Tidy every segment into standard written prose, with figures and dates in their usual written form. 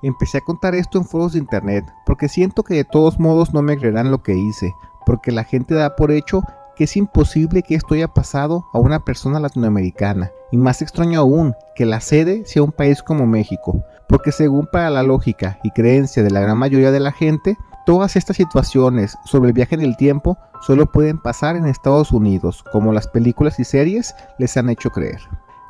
Empecé a contar esto en foros de internet, porque siento que de todos modos no me creerán lo que hice, porque la gente da por hecho que es imposible que esto haya pasado a una persona latinoamericana, y más extraño aún, que la sede sea un país como México, porque según para la lógica y creencia de la gran mayoría de la gente, todas estas situaciones sobre el viaje en el tiempo solo pueden pasar en Estados Unidos, como las películas y series les han hecho creer.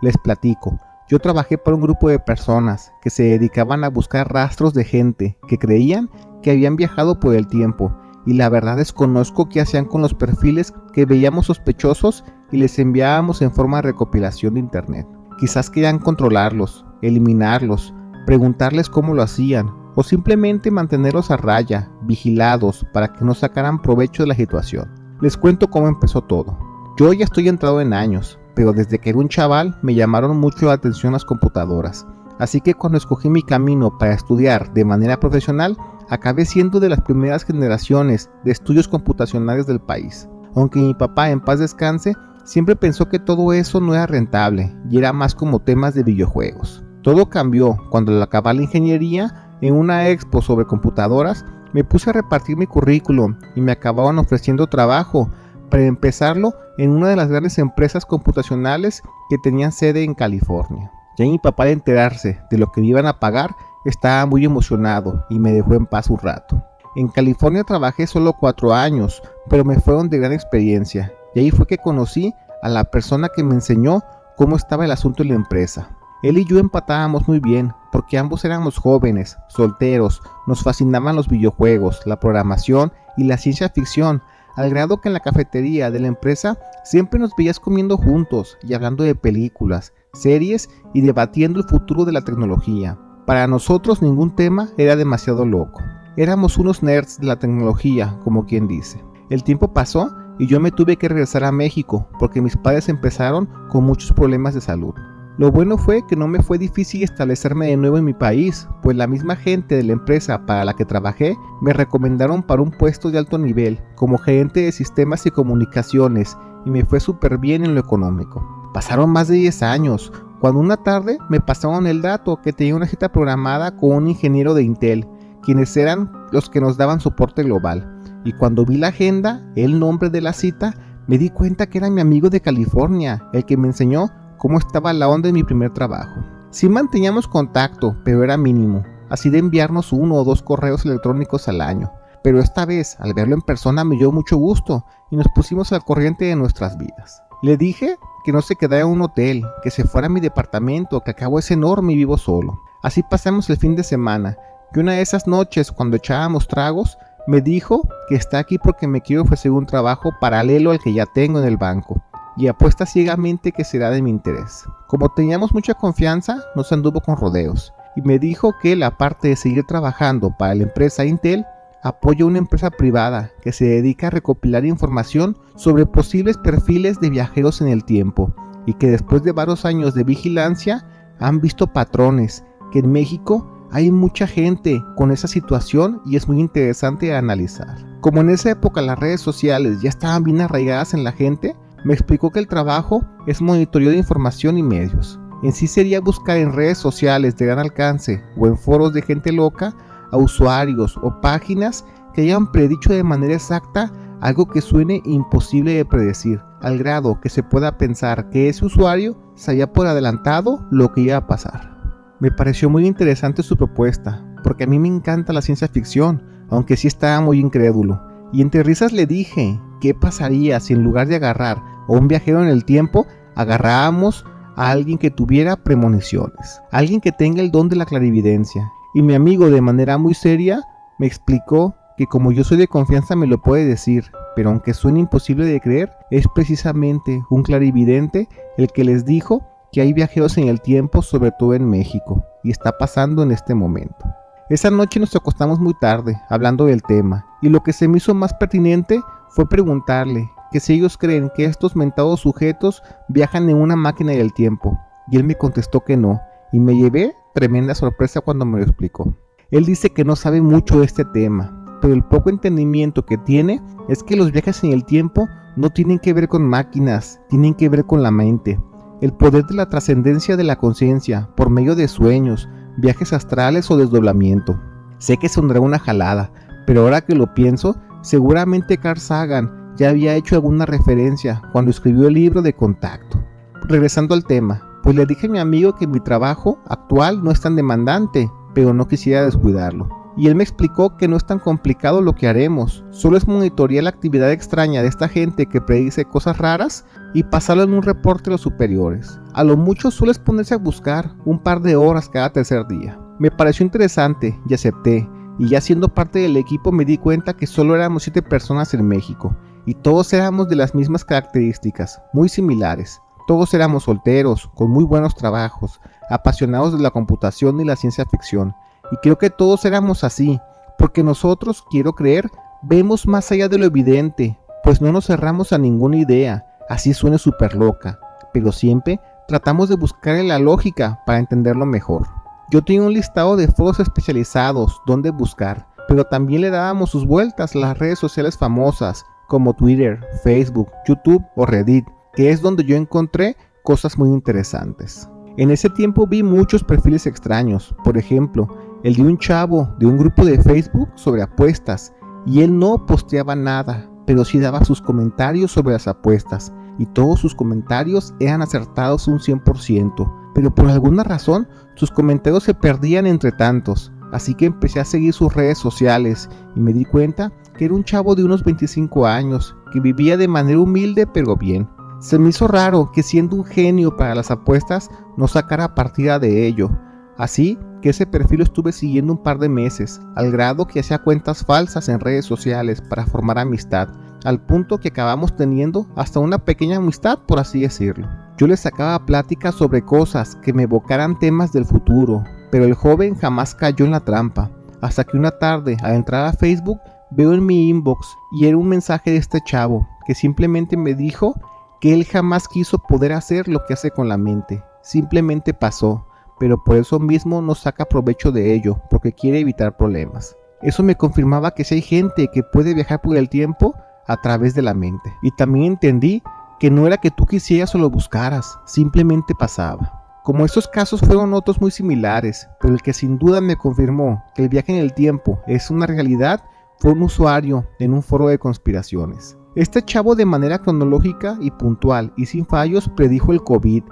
Les platico. Yo trabajé para un grupo de personas que se dedicaban a buscar rastros de gente que creían que habían viajado por el tiempo, y la verdad desconozco qué hacían con los perfiles que veíamos sospechosos y les enviábamos en forma de recopilación de internet. Quizás querían controlarlos, eliminarlos, preguntarles cómo lo hacían, o simplemente mantenerlos a raya, vigilados, para que no sacaran provecho de la situación. Les cuento cómo empezó todo. Yo ya estoy entrado en años, pero desde que era un chaval me llamaron mucho la atención las computadoras. Así que cuando escogí mi camino para estudiar de manera profesional, acabé siendo de las primeras generaciones de estudios computacionales del país. Aunque mi papá, en paz descanse, siempre pensó que todo eso no era rentable y era más como temas de videojuegos. Todo cambió cuando al acabar la ingeniería, en una expo sobre computadoras, me puse a repartir mi currículum y me acababan ofreciendo trabajo para empezarlo en una de las grandes empresas computacionales que tenían sede en California. Ya mi papá, al enterarse de lo que me iban a pagar, estaba muy emocionado y me dejó en paz un rato. En California trabajé solo 4 años, pero me fueron de gran experiencia, y ahí fue que conocí a la persona que me enseñó cómo estaba el asunto en la empresa. Él y yo empatábamos muy bien, porque ambos éramos jóvenes, solteros, nos fascinaban los videojuegos, la programación y la ciencia ficción, al grado que en la cafetería de la empresa siempre nos veías comiendo juntos y hablando de películas, series y debatiendo el futuro de la tecnología. Para nosotros ningún tema era demasiado loco. Éramos unos nerds de la tecnología, como quien dice. El tiempo pasó y yo me tuve que regresar a México porque mis padres empezaron con muchos problemas de salud. Lo bueno fue que no me fue difícil establecerme de nuevo en mi país, pues la misma gente de la empresa para la que trabajé me recomendaron para un puesto de alto nivel como gerente de sistemas y comunicaciones, y me fue súper bien en lo económico. Pasaron más de 10 años, cuando una tarde me pasaron el dato que tenía una cita programada con un ingeniero de Intel, quienes eran los que nos daban soporte global, y cuando vi la agenda, el nombre de la cita, me di cuenta que era mi amigo de California, el que me enseñó cómo estaba la onda en mi primer trabajo. Sí manteníamos contacto, pero era mínimo, así de enviarnos 1 o 2 correos electrónicos al año. Pero esta vez, al verlo en persona, me dio mucho gusto y nos pusimos al corriente de nuestras vidas. Le dije que no se quedara en un hotel, que se fuera a mi departamento, que acabo es enorme y vivo solo. Así pasamos el fin de semana, y una de esas noches, cuando echábamos tragos, me dijo que está aquí porque me quiere ofrecer un trabajo paralelo al que ya tengo en el banco, y apuesta ciegamente que será de mi interés. Como teníamos mucha confianza, no se anduvo con rodeos, y me dijo que él, aparte de seguir trabajando para la empresa Intel, apoya una empresa privada que se dedica a recopilar información sobre posibles perfiles de viajeros en el tiempo, y que después de varios años de vigilancia han visto patrones, que en México hay mucha gente con esa situación y es muy interesante analizar. Como en esa época las redes sociales ya estaban bien arraigadas en la gente, me explicó que el trabajo es monitoreo de información y medios. En sí sería buscar en redes sociales de gran alcance o en foros de gente loca a usuarios o páginas que hayan predicho de manera exacta algo que suene imposible de predecir, al grado que se pueda pensar que ese usuario sabía por adelantado lo que iba a pasar. Me pareció muy interesante su propuesta, porque a mí me encanta la ciencia ficción, aunque sí estaba muy incrédulo. Y entre risas le dije, ¿qué pasaría si en lugar de agarrar a un viajero en el tiempo, agarrábamos a alguien que tuviera premoniciones? Alguien que tenga el don de la clarividencia. Y mi amigo, de manera muy seria, me explicó que como yo soy de confianza me lo puede decir, pero aunque suene imposible de creer, es precisamente un clarividente el que les dijo que hay viajeros en el tiempo, sobre todo en México, y está pasando en este momento. Esa noche nos acostamos muy tarde, hablando del tema, y lo que se me hizo más pertinente fue preguntarle que si ellos creen que estos mentados sujetos viajan en una máquina del tiempo, y él me contestó que no, y me llevé tremenda sorpresa cuando me lo explicó. Él dice que no sabe mucho de este tema, pero el poco entendimiento que tiene es que los viajes en el tiempo no tienen que ver con máquinas, tienen que ver con la mente. El poder de la trascendencia de la conciencia por medio de sueños, viajes astrales o desdoblamiento. Sé que sonará una jalada, pero ahora que lo pienso, seguramente Carl Sagan ya había hecho alguna referencia cuando escribió el libro de Contacto. Regresando al tema, pues le dije a mi amigo que mi trabajo actual no es tan demandante, pero no quisiera descuidarlo. Y él me explicó que no es tan complicado lo que haremos, solo es monitorear la actividad extraña de esta gente que predice cosas raras y pasarlo en un reporte a los superiores. A lo mucho solo es ponerse a buscar un par de horas cada tercer día. Me pareció interesante y acepté, y ya siendo parte del equipo me di cuenta que solo éramos 7 personas en México, y todos éramos de las mismas características, muy similares. Todos éramos solteros, con muy buenos trabajos, apasionados de la computación y la ciencia ficción. Y creo que todos éramos así, porque nosotros, quiero creer, vemos más allá de lo evidente, pues no nos cerramos a ninguna idea, así suene súper loca, pero siempre tratamos de buscarle la lógica para entenderlo mejor. Yo tenía un listado de foros especializados donde buscar, pero también le dábamos sus vueltas a las redes sociales famosas, como Twitter, Facebook, YouTube o Reddit, que es donde yo encontré cosas muy interesantes. En ese tiempo vi muchos perfiles extraños, por ejemplo, el de un chavo de un grupo de Facebook sobre apuestas, y él no posteaba nada, pero sí daba sus comentarios sobre las apuestas, y todos sus comentarios eran acertados un 100%, pero por alguna razón sus comentarios se perdían entre tantos, así que empecé a seguir sus redes sociales y me di cuenta que era un chavo de unos 25 años, que vivía de manera humilde pero bien. Se me hizo raro que siendo un genio para las apuestas no sacara partida de ello, así que ese perfil lo estuve siguiendo un par de meses, al grado que hacía cuentas falsas en redes sociales para formar amistad, al punto que acabamos teniendo hasta una pequeña amistad, por así decirlo. Yo le sacaba pláticas sobre cosas que me evocaran temas del futuro, pero el joven jamás cayó en la trampa, hasta que una tarde, al entrar a Facebook, veo en mi inbox y era un mensaje de este chavo, que simplemente me dijo que él jamás quiso poder hacer lo que hace con la mente, simplemente pasó, pero por eso mismo no saca provecho de ello, porque quiere evitar problemas. Eso me confirmaba que si hay gente que puede viajar por el tiempo a través de la mente. Y también entendí que no era que tú quisieras o lo buscaras, simplemente pasaba. Como estos casos fueron otros muy similares, pero el que sin duda me confirmó que el viaje en el tiempo es una realidad fue un usuario en un foro de conspiraciones. Este chavo de manera cronológica y puntual y sin fallos predijo el COVID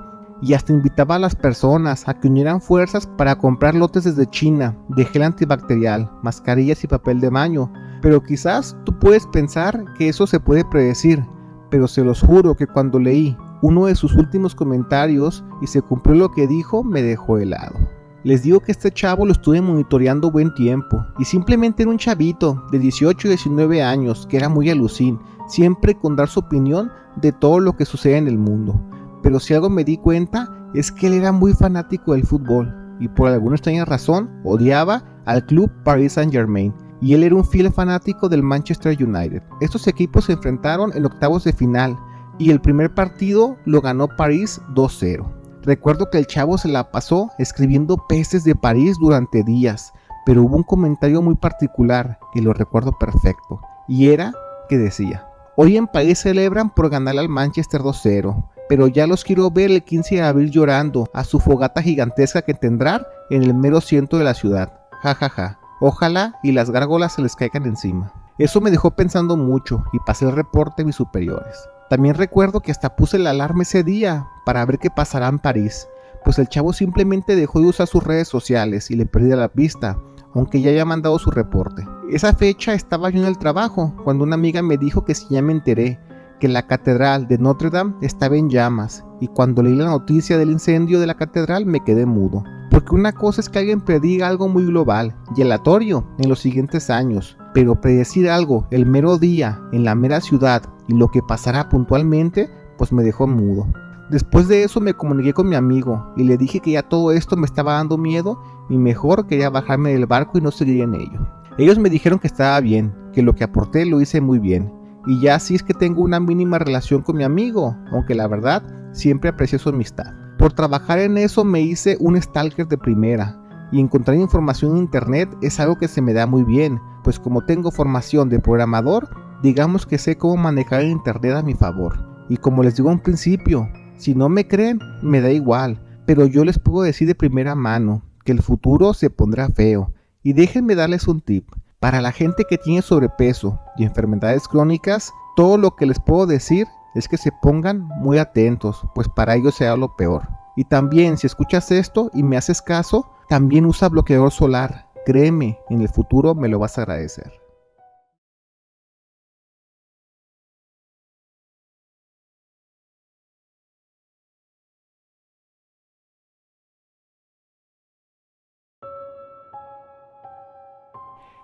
y hasta invitaba a las personas a que unieran fuerzas para comprar lotes desde China de gel antibacterial, mascarillas y papel de baño. Pero quizás tú puedes pensar que eso se puede predecir, pero se los juro que cuando leí uno de sus últimos comentarios y se cumplió lo que dijo, me dejó helado. Les digo que este chavo lo estuve monitoreando buen tiempo y simplemente era un chavito de 18 y 19 años que era muy alucín, siempre con dar su opinión de todo lo que sucede en el mundo. Pero si algo me di cuenta es que él era muy fanático del fútbol y por alguna extraña razón odiaba al club Paris Saint-Germain y él era un fiel fanático del Manchester United. Estos equipos se enfrentaron en octavos de final y el primer partido lo ganó París 2-0. Recuerdo que el chavo se la pasó escribiendo pestes de París durante días, pero hubo un comentario muy particular que lo recuerdo perfecto, y era que decía: hoy en París celebran por ganarle al Manchester 2-0, pero ya los quiero ver el 15 de abril llorando a su fogata gigantesca que tendrán en el mero centro de la ciudad. Ja ja ja, ojalá y las gárgolas se les caigan encima. Eso me dejó pensando mucho y pasé el reporte a mis superiores. También recuerdo que hasta puse la alarma ese día para ver qué pasará en París, pues el chavo simplemente dejó de usar sus redes sociales y le perdí la pista, aunque ya había mandado su reporte. Esa fecha estaba yo en el trabajo, cuando una amiga me dijo que si ya me enteré, que la catedral de Notre Dame estaba en llamas, y cuando leí la noticia del incendio de la catedral me quedé mudo, porque una cosa es que alguien prediga algo muy global y aleatorio en los siguientes años, pero predecir algo el mero día en la mera ciudad y lo que pasará puntualmente, pues me dejó mudo. Después de eso me comuniqué con mi amigo y le dije que ya todo esto me estaba dando miedo y mejor quería bajarme del barco y no seguir en ello. Ellos me dijeron que estaba bien, que lo que aporté lo hice muy bien, y ya así es que tengo una mínima relación con mi amigo, aunque la verdad siempre aprecié su amistad. Por trabajar en eso me hice un stalker de primera, y encontrar información en internet es algo que se me da muy bien, pues como tengo formación de programador, digamos que sé cómo manejar el internet a mi favor. Y como les digo a un principio, si no me creen, me da igual, pero yo les puedo decir de primera mano que el futuro se pondrá feo. Y déjenme darles un tip. Para la gente que tiene sobrepeso y enfermedades crónicas, todo lo que les puedo decir es que se pongan muy atentos, pues para ellos será lo peor. Y también, si escuchas esto y me haces caso, también usa bloqueador solar. Créeme, en el futuro me lo vas a agradecer.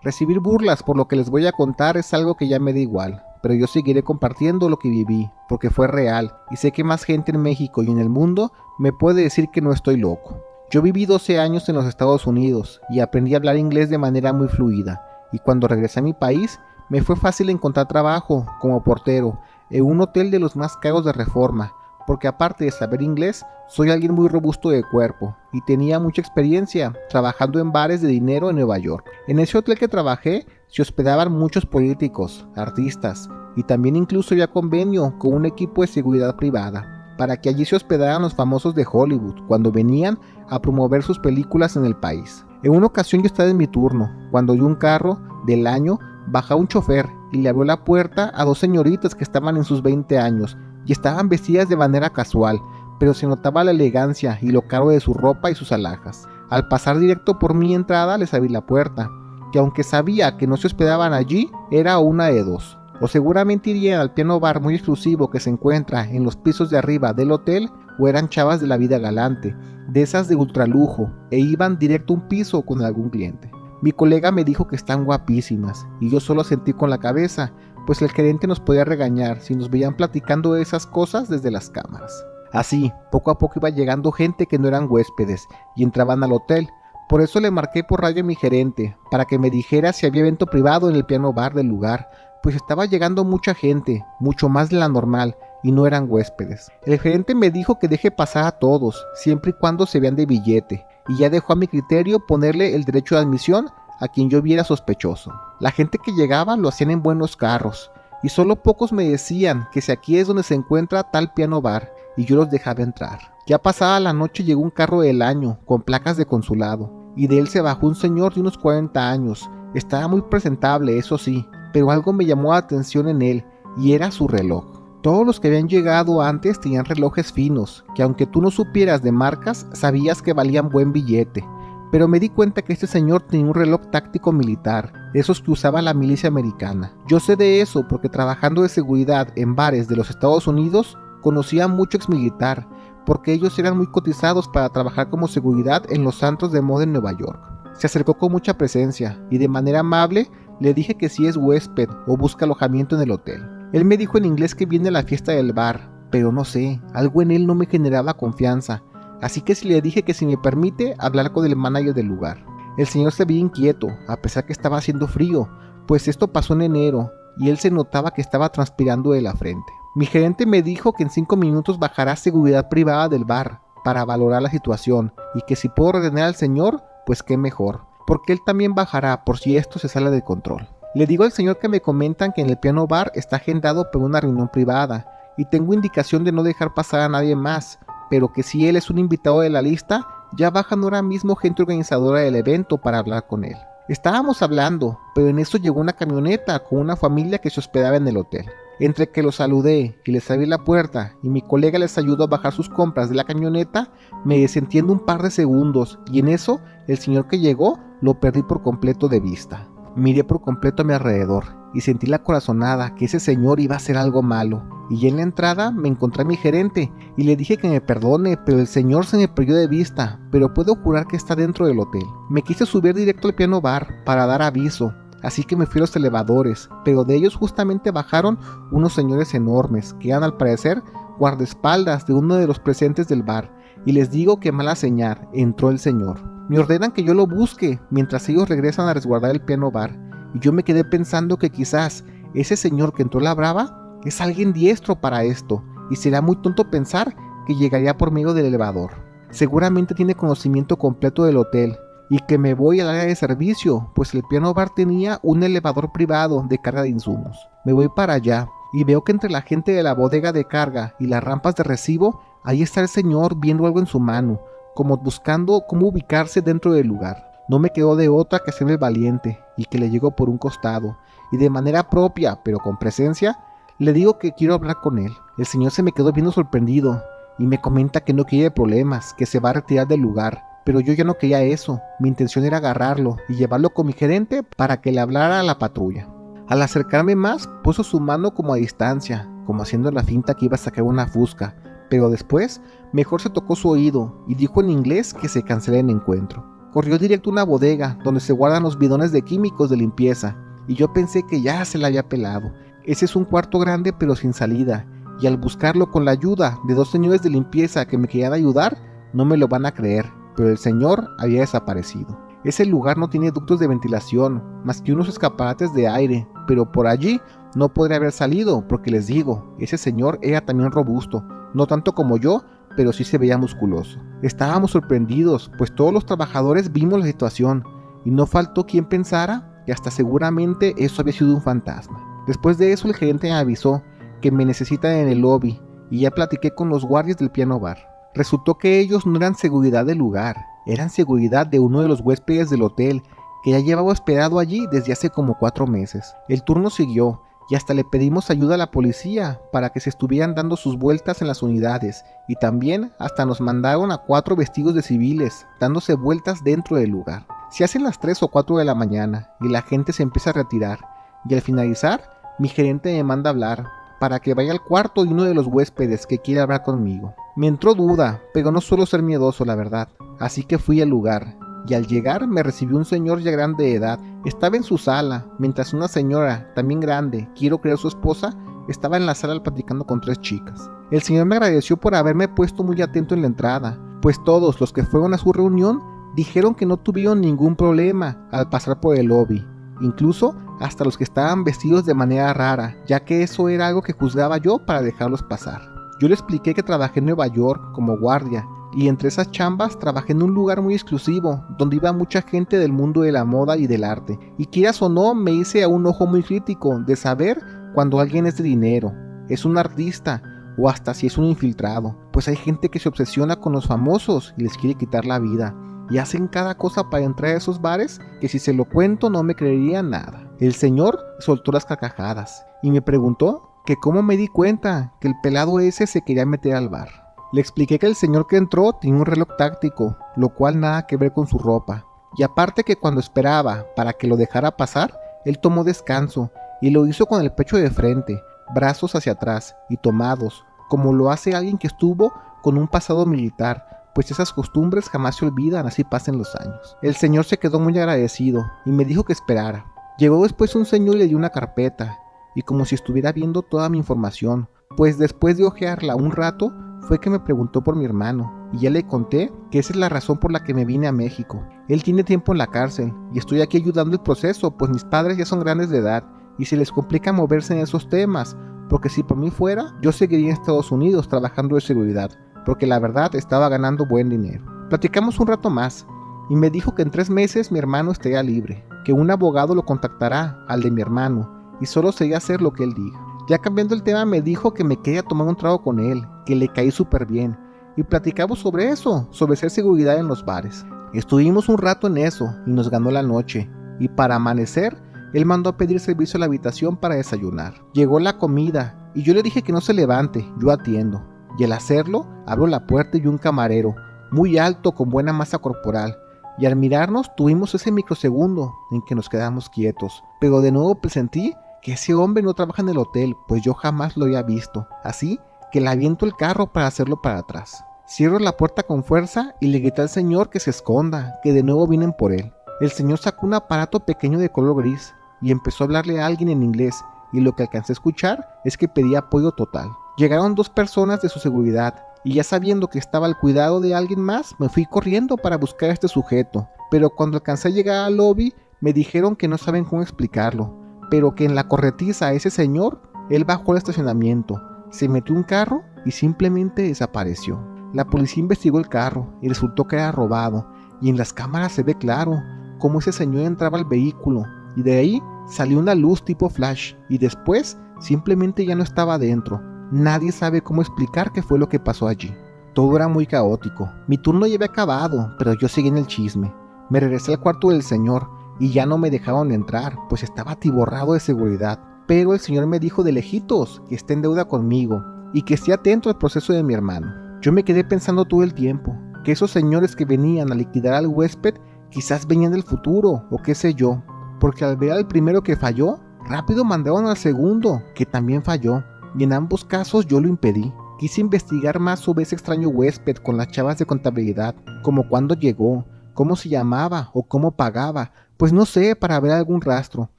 Recibir burlas por lo que les voy a contar es algo que ya me da igual, pero yo seguiré compartiendo lo que viví, porque fue real, y sé que más gente en México y en el mundo me puede decir que no estoy loco. Yo viví 12 años en los Estados Unidos y aprendí a hablar inglés de manera muy fluida, y cuando regresé a mi país, me fue fácil encontrar trabajo como portero en un hotel de los más caros de Reforma, porque aparte de saber inglés, soy alguien muy robusto de cuerpo y tenía mucha experiencia trabajando en bares de dinero en Nueva York. En ese hotel que trabajé se hospedaban muchos políticos, artistas y también incluso había convenio con un equipo de seguridad privada para que allí se hospedaran los famosos de Hollywood cuando venían a promover sus películas en el país. En una ocasión yo estaba en mi turno cuando de un carro del año baja un chofer y le abrió la puerta a dos señoritas que estaban en sus 20 años y estaban vestidas de manera casual, pero se notaba la elegancia y lo caro de su ropa y sus alhajas. Al pasar directo por mi entrada les abrí la puerta, que aunque sabía que no se hospedaban allí, era una de dos. O seguramente irían al piano bar muy exclusivo que se encuentra en los pisos de arriba del hotel, o eran chavas de la vida galante, de esas de ultralujo, e iban directo a un piso con algún cliente. Mi colega me dijo que están guapísimas, y yo solo sentí con la cabeza, pues el gerente nos podía regañar si nos veían platicando de esas cosas desde las cámaras. Así, poco a poco iba llegando gente que no eran huéspedes y entraban al hotel. Por eso le marqué por radio a mi gerente, para que me dijera si había evento privado en el piano bar del lugar, pues estaba llegando mucha gente, mucho más de la normal, y no eran huéspedes. El gerente me dijo que deje pasar a todos, siempre y cuando se vean de billete, y ya dejó a mi criterio ponerle el derecho de admisión a quien yo viera sospechoso. La gente que llegaba lo hacían en buenos carros, y solo pocos me decían que si aquí es donde se encuentra tal piano bar, y yo los dejaba entrar. Ya pasada la noche llegó un carro del año, con placas de consulado, y de él se bajó un señor de unos 40 años. Estaba muy presentable, eso sí, pero algo me llamó la atención en él, y era su reloj. Todos los que habían llegado antes tenían relojes finos, que aunque tú no supieras de marcas, sabías que valían buen billete. Pero me di cuenta que este señor tenía un reloj táctico militar, esos que usaba la milicia americana. Yo sé de eso porque trabajando de seguridad en bares de los Estados Unidos, conocía a mucho exmilitar, porque ellos eran muy cotizados para trabajar como seguridad en los antros de moda en Nueva York. Se acercó con mucha presencia y de manera amable le dije que si es huésped o busca alojamiento en el hotel. Él me dijo en inglés que viene a la fiesta del bar, pero no sé, algo en él no me generaba confianza. Así que le dije que si me permite hablar con el manager del lugar. El señor se veía inquieto, a pesar que estaba haciendo frío, pues esto pasó en enero y él se notaba que estaba transpirando de la frente. Mi gerente me dijo que en 5 minutos bajará seguridad privada del bar para valorar la situación y que si puedo retener al señor, pues qué mejor, porque él también bajará por si esto se sale de control. Le digo al señor que me comentan que en el piano bar está agendado por una reunión privada y tengo indicación de no dejar pasar a nadie más, pero que si él es un invitado de la lista, ya bajan ahora mismo gente organizadora del evento para hablar con él. Estábamos hablando, pero en eso llegó una camioneta con una familia que se hospedaba en el hotel. Entre que los saludé y les abrí la puerta y mi colega les ayudó a bajar sus compras de la camioneta, me desentiendo un par de segundos y en eso el señor que llegó lo perdí por completo de vista. Miré por completo a mi alrededor y sentí la corazonada que ese señor iba a hacer algo malo. Y ya en la entrada me encontré a mi gerente y le dije que me perdone, pero el señor se me perdió de vista, pero puedo jurar que está dentro del hotel. Me quise subir directo al piano bar para dar aviso, así que me fui a los elevadores, pero de ellos justamente bajaron unos señores enormes que eran al parecer guardaespaldas de uno de los presentes del bar, y les digo que mala señal, entró el señor. Me ordenan que yo lo busque mientras ellos regresan a resguardar el piano bar, y yo me quedé pensando que quizás ese señor que entró la brava es alguien diestro para esto, y será muy tonto pensar que llegaría por medio del elevador. Seguramente tiene conocimiento completo del hotel, y que me voy al área de servicio, pues el piano bar tenía un elevador privado de carga de insumos. Me voy para allá, y veo que entre la gente de la bodega de carga y las rampas de recibo, ahí está el señor viendo algo en su mano, como buscando cómo ubicarse dentro del lugar. No me quedó de otra que hacerme valiente y que le llego por un costado y de manera propia, pero con presencia, le digo que quiero hablar con él. El señor se me quedó viendo sorprendido y me comenta que no quiere problemas, que se va a retirar del lugar. Pero yo ya no quería eso, mi intención era agarrarlo y llevarlo con mi gerente para que le hablara a la patrulla. Al acercarme más, puso su mano como a distancia, como haciendo la finta que iba a sacar una fusca, pero después, mejor se tocó su oído y dijo en inglés que se cancela el encuentro. Corrió directo a una bodega donde se guardan los bidones de químicos de limpieza, y yo pensé que ya se la había pelado. Ese es un cuarto grande pero sin salida, y al buscarlo con la ayuda de 2 señores de limpieza que me querían ayudar, no me lo van a creer, pero el señor había desaparecido. Ese lugar no tiene ductos de ventilación, más que unos escaparates de aire, pero por allí no podría haber salido, porque les digo, ese señor era también robusto, no tanto como yo, pero sí se veía musculoso. Estábamos sorprendidos, pues todos los trabajadores vimos la situación, y no faltó quien pensara que hasta seguramente eso había sido un fantasma. Después de eso el gerente me avisó que me necesitan en el lobby, y ya platiqué con los guardias del piano bar. Resultó que ellos no eran seguridad del lugar, eran seguridad de uno de los huéspedes del hotel, que ya llevaba hospedado allí desde hace como 4 meses. El turno siguió, y hasta le pedimos ayuda a la policía para que se estuvieran dando sus vueltas en las unidades, y también hasta nos mandaron a 4 vestidos de civiles dándose vueltas dentro del lugar. Se hacen las 3 o 4 de la mañana y la gente se empieza a retirar, y al finalizar mi gerente me manda a hablar para que vaya al cuarto de uno de los huéspedes que quiere hablar conmigo. Me entró duda, pero no suelo ser miedoso, la verdad, así que fui al lugar. Y al llegar me recibió un señor ya grande de edad. Estaba en su sala, mientras una señora, también grande, quiero creer su esposa, estaba en la sala platicando con 3 chicas. El señor me agradeció por haberme puesto muy atento en la entrada, pues todos los que fueron a su reunión dijeron que no tuvieron ningún problema al pasar por el lobby, incluso hasta los que estaban vestidos de manera rara, ya que eso era algo que juzgaba yo para dejarlos pasar. Yo le expliqué que trabajé en Nueva York como guardia, y entre esas chambas trabajé en un lugar muy exclusivo, donde iba mucha gente del mundo de la moda y del arte, y quieras o no me hice a un ojo muy crítico de saber cuando alguien es de dinero, es un artista, o hasta si es un infiltrado, pues hay gente que se obsesiona con los famosos y les quiere quitar la vida, y hacen cada cosa para entrar a esos bares que si se lo cuento no me creerían nada. El señor soltó las carcajadas, y me preguntó que cómo me di cuenta que el pelado ese se quería meter al bar. Le expliqué que el señor que entró tenía un reloj táctico, lo cual nada que ver con su ropa, y aparte que cuando esperaba para que lo dejara pasar, él tomó descanso, y lo hizo con el pecho de frente, brazos hacia atrás y tomados, como lo hace alguien que estuvo con un pasado militar, pues esas costumbres jamás se olvidan así pasen los años. El señor se quedó muy agradecido, y me dijo que esperara. Llegó después un señor y le dio una carpeta, y como si estuviera viendo toda mi información, pues después de hojearla un rato, fue que me preguntó por mi hermano, y ya le conté que esa es la razón por la que me vine a México. Él tiene tiempo en la cárcel, y estoy aquí ayudando el proceso, pues mis padres ya son grandes de edad, y se les complica moverse en esos temas, porque si por mí fuera, yo seguiría en Estados Unidos trabajando de seguridad, porque la verdad estaba ganando buen dinero. Platicamos un rato más, y me dijo que en 3 meses mi hermano estaría libre, que un abogado lo contactará, al de mi hermano, y solo sería hacer lo que él diga. Ya cambiando el tema me dijo que me quería tomar un trago con él, que le caí súper bien, y platicamos sobre eso, sobre ser seguridad en los bares. Estuvimos un rato en eso, y nos ganó la noche, y para amanecer, él mandó a pedir servicio a la habitación para desayunar. Llegó la comida, y yo le dije que no se levante, yo atiendo, y al hacerlo, abro la puerta y un camarero, muy alto con buena masa corporal, y al mirarnos tuvimos ese microsegundo en que nos quedamos quietos, pero de nuevo presentí que ese hombre no trabaja en el hotel, pues yo jamás lo había visto, así que le aviento el carro para hacerlo para atrás. Cierro la puerta con fuerza y le grité al señor que se esconda, que de nuevo vienen por él. El señor sacó un aparato pequeño de color gris y empezó a hablarle a alguien en inglés, y lo que alcancé a escuchar es que pedía apoyo total. Llegaron 2 personas de su seguridad, y ya sabiendo que estaba al cuidado de alguien más, me fui corriendo para buscar a este sujeto, pero cuando alcancé a llegar al lobby, me dijeron que no saben cómo explicarlo, pero que en la corretiza a ese señor, él bajó al estacionamiento, se metió un carro y simplemente desapareció. La policía investigó el carro y resultó que era robado, y en las cámaras se ve claro cómo ese señor entraba al vehículo, y de ahí salió una luz tipo flash, y después simplemente ya no estaba dentro. Nadie sabe cómo explicar qué fue lo que pasó allí. todo era muy caótico. Mi turno ya había acabado, pero yo seguí en el chisme. Me regresé al cuarto del señor y ya no me dejaron entrar, pues estaba atiborrado de seguridad. Pero el señor me dijo de lejitos que está en deuda conmigo y que esté atento al proceso de mi hermano. Yo me quedé pensando todo el tiempo que esos señores que venían a liquidar al huésped quizás venían del futuro o qué sé yo, porque al ver al primero que falló, rápido mandaron al segundo que también falló, y en ambos casos yo lo impedí. Quise investigar más sobre ese extraño huésped con las chavas de contabilidad, como cuándo llegó, cómo se llamaba o cómo pagaba, pues no sé, para ver algún rastro.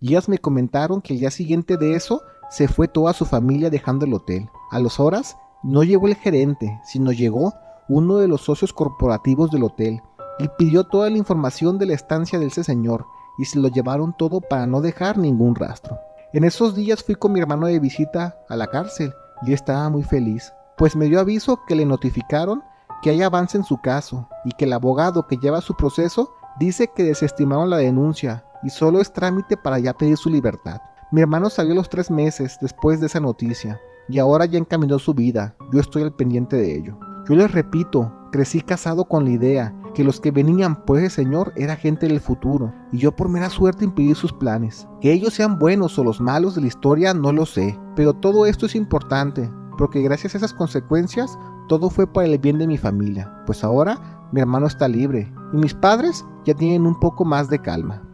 Y ellas me comentaron que el día siguiente de eso se fue toda su familia dejando el hotel. A las horas no llegó el gerente, sino llegó uno de los socios corporativos del hotel y pidió toda la información de la estancia de ese señor y se lo llevaron todo para no dejar ningún rastro. En esos días fui con mi hermano de visita a la cárcel y estaba muy feliz, pues me dio aviso que le notificaron que hay avance en su caso y que el abogado que lleva su proceso dice que desestimaron la denuncia y solo es trámite para ya pedir su libertad. Mi hermano salió a los 3 meses después de esa noticia y ahora ya encaminó su vida. Yo estoy al pendiente de ello. Yo les repito, crecí casado con la idea que los que venían por ese señor era gente del futuro y yo por mera suerte impedí sus planes. Que ellos sean buenos o los malos de la historia no lo sé, pero todo esto es importante porque gracias a esas consecuencias todo fue para el bien de mi familia, pues ahora mi hermano está libre y mis padres ya tienen un poco más de calma.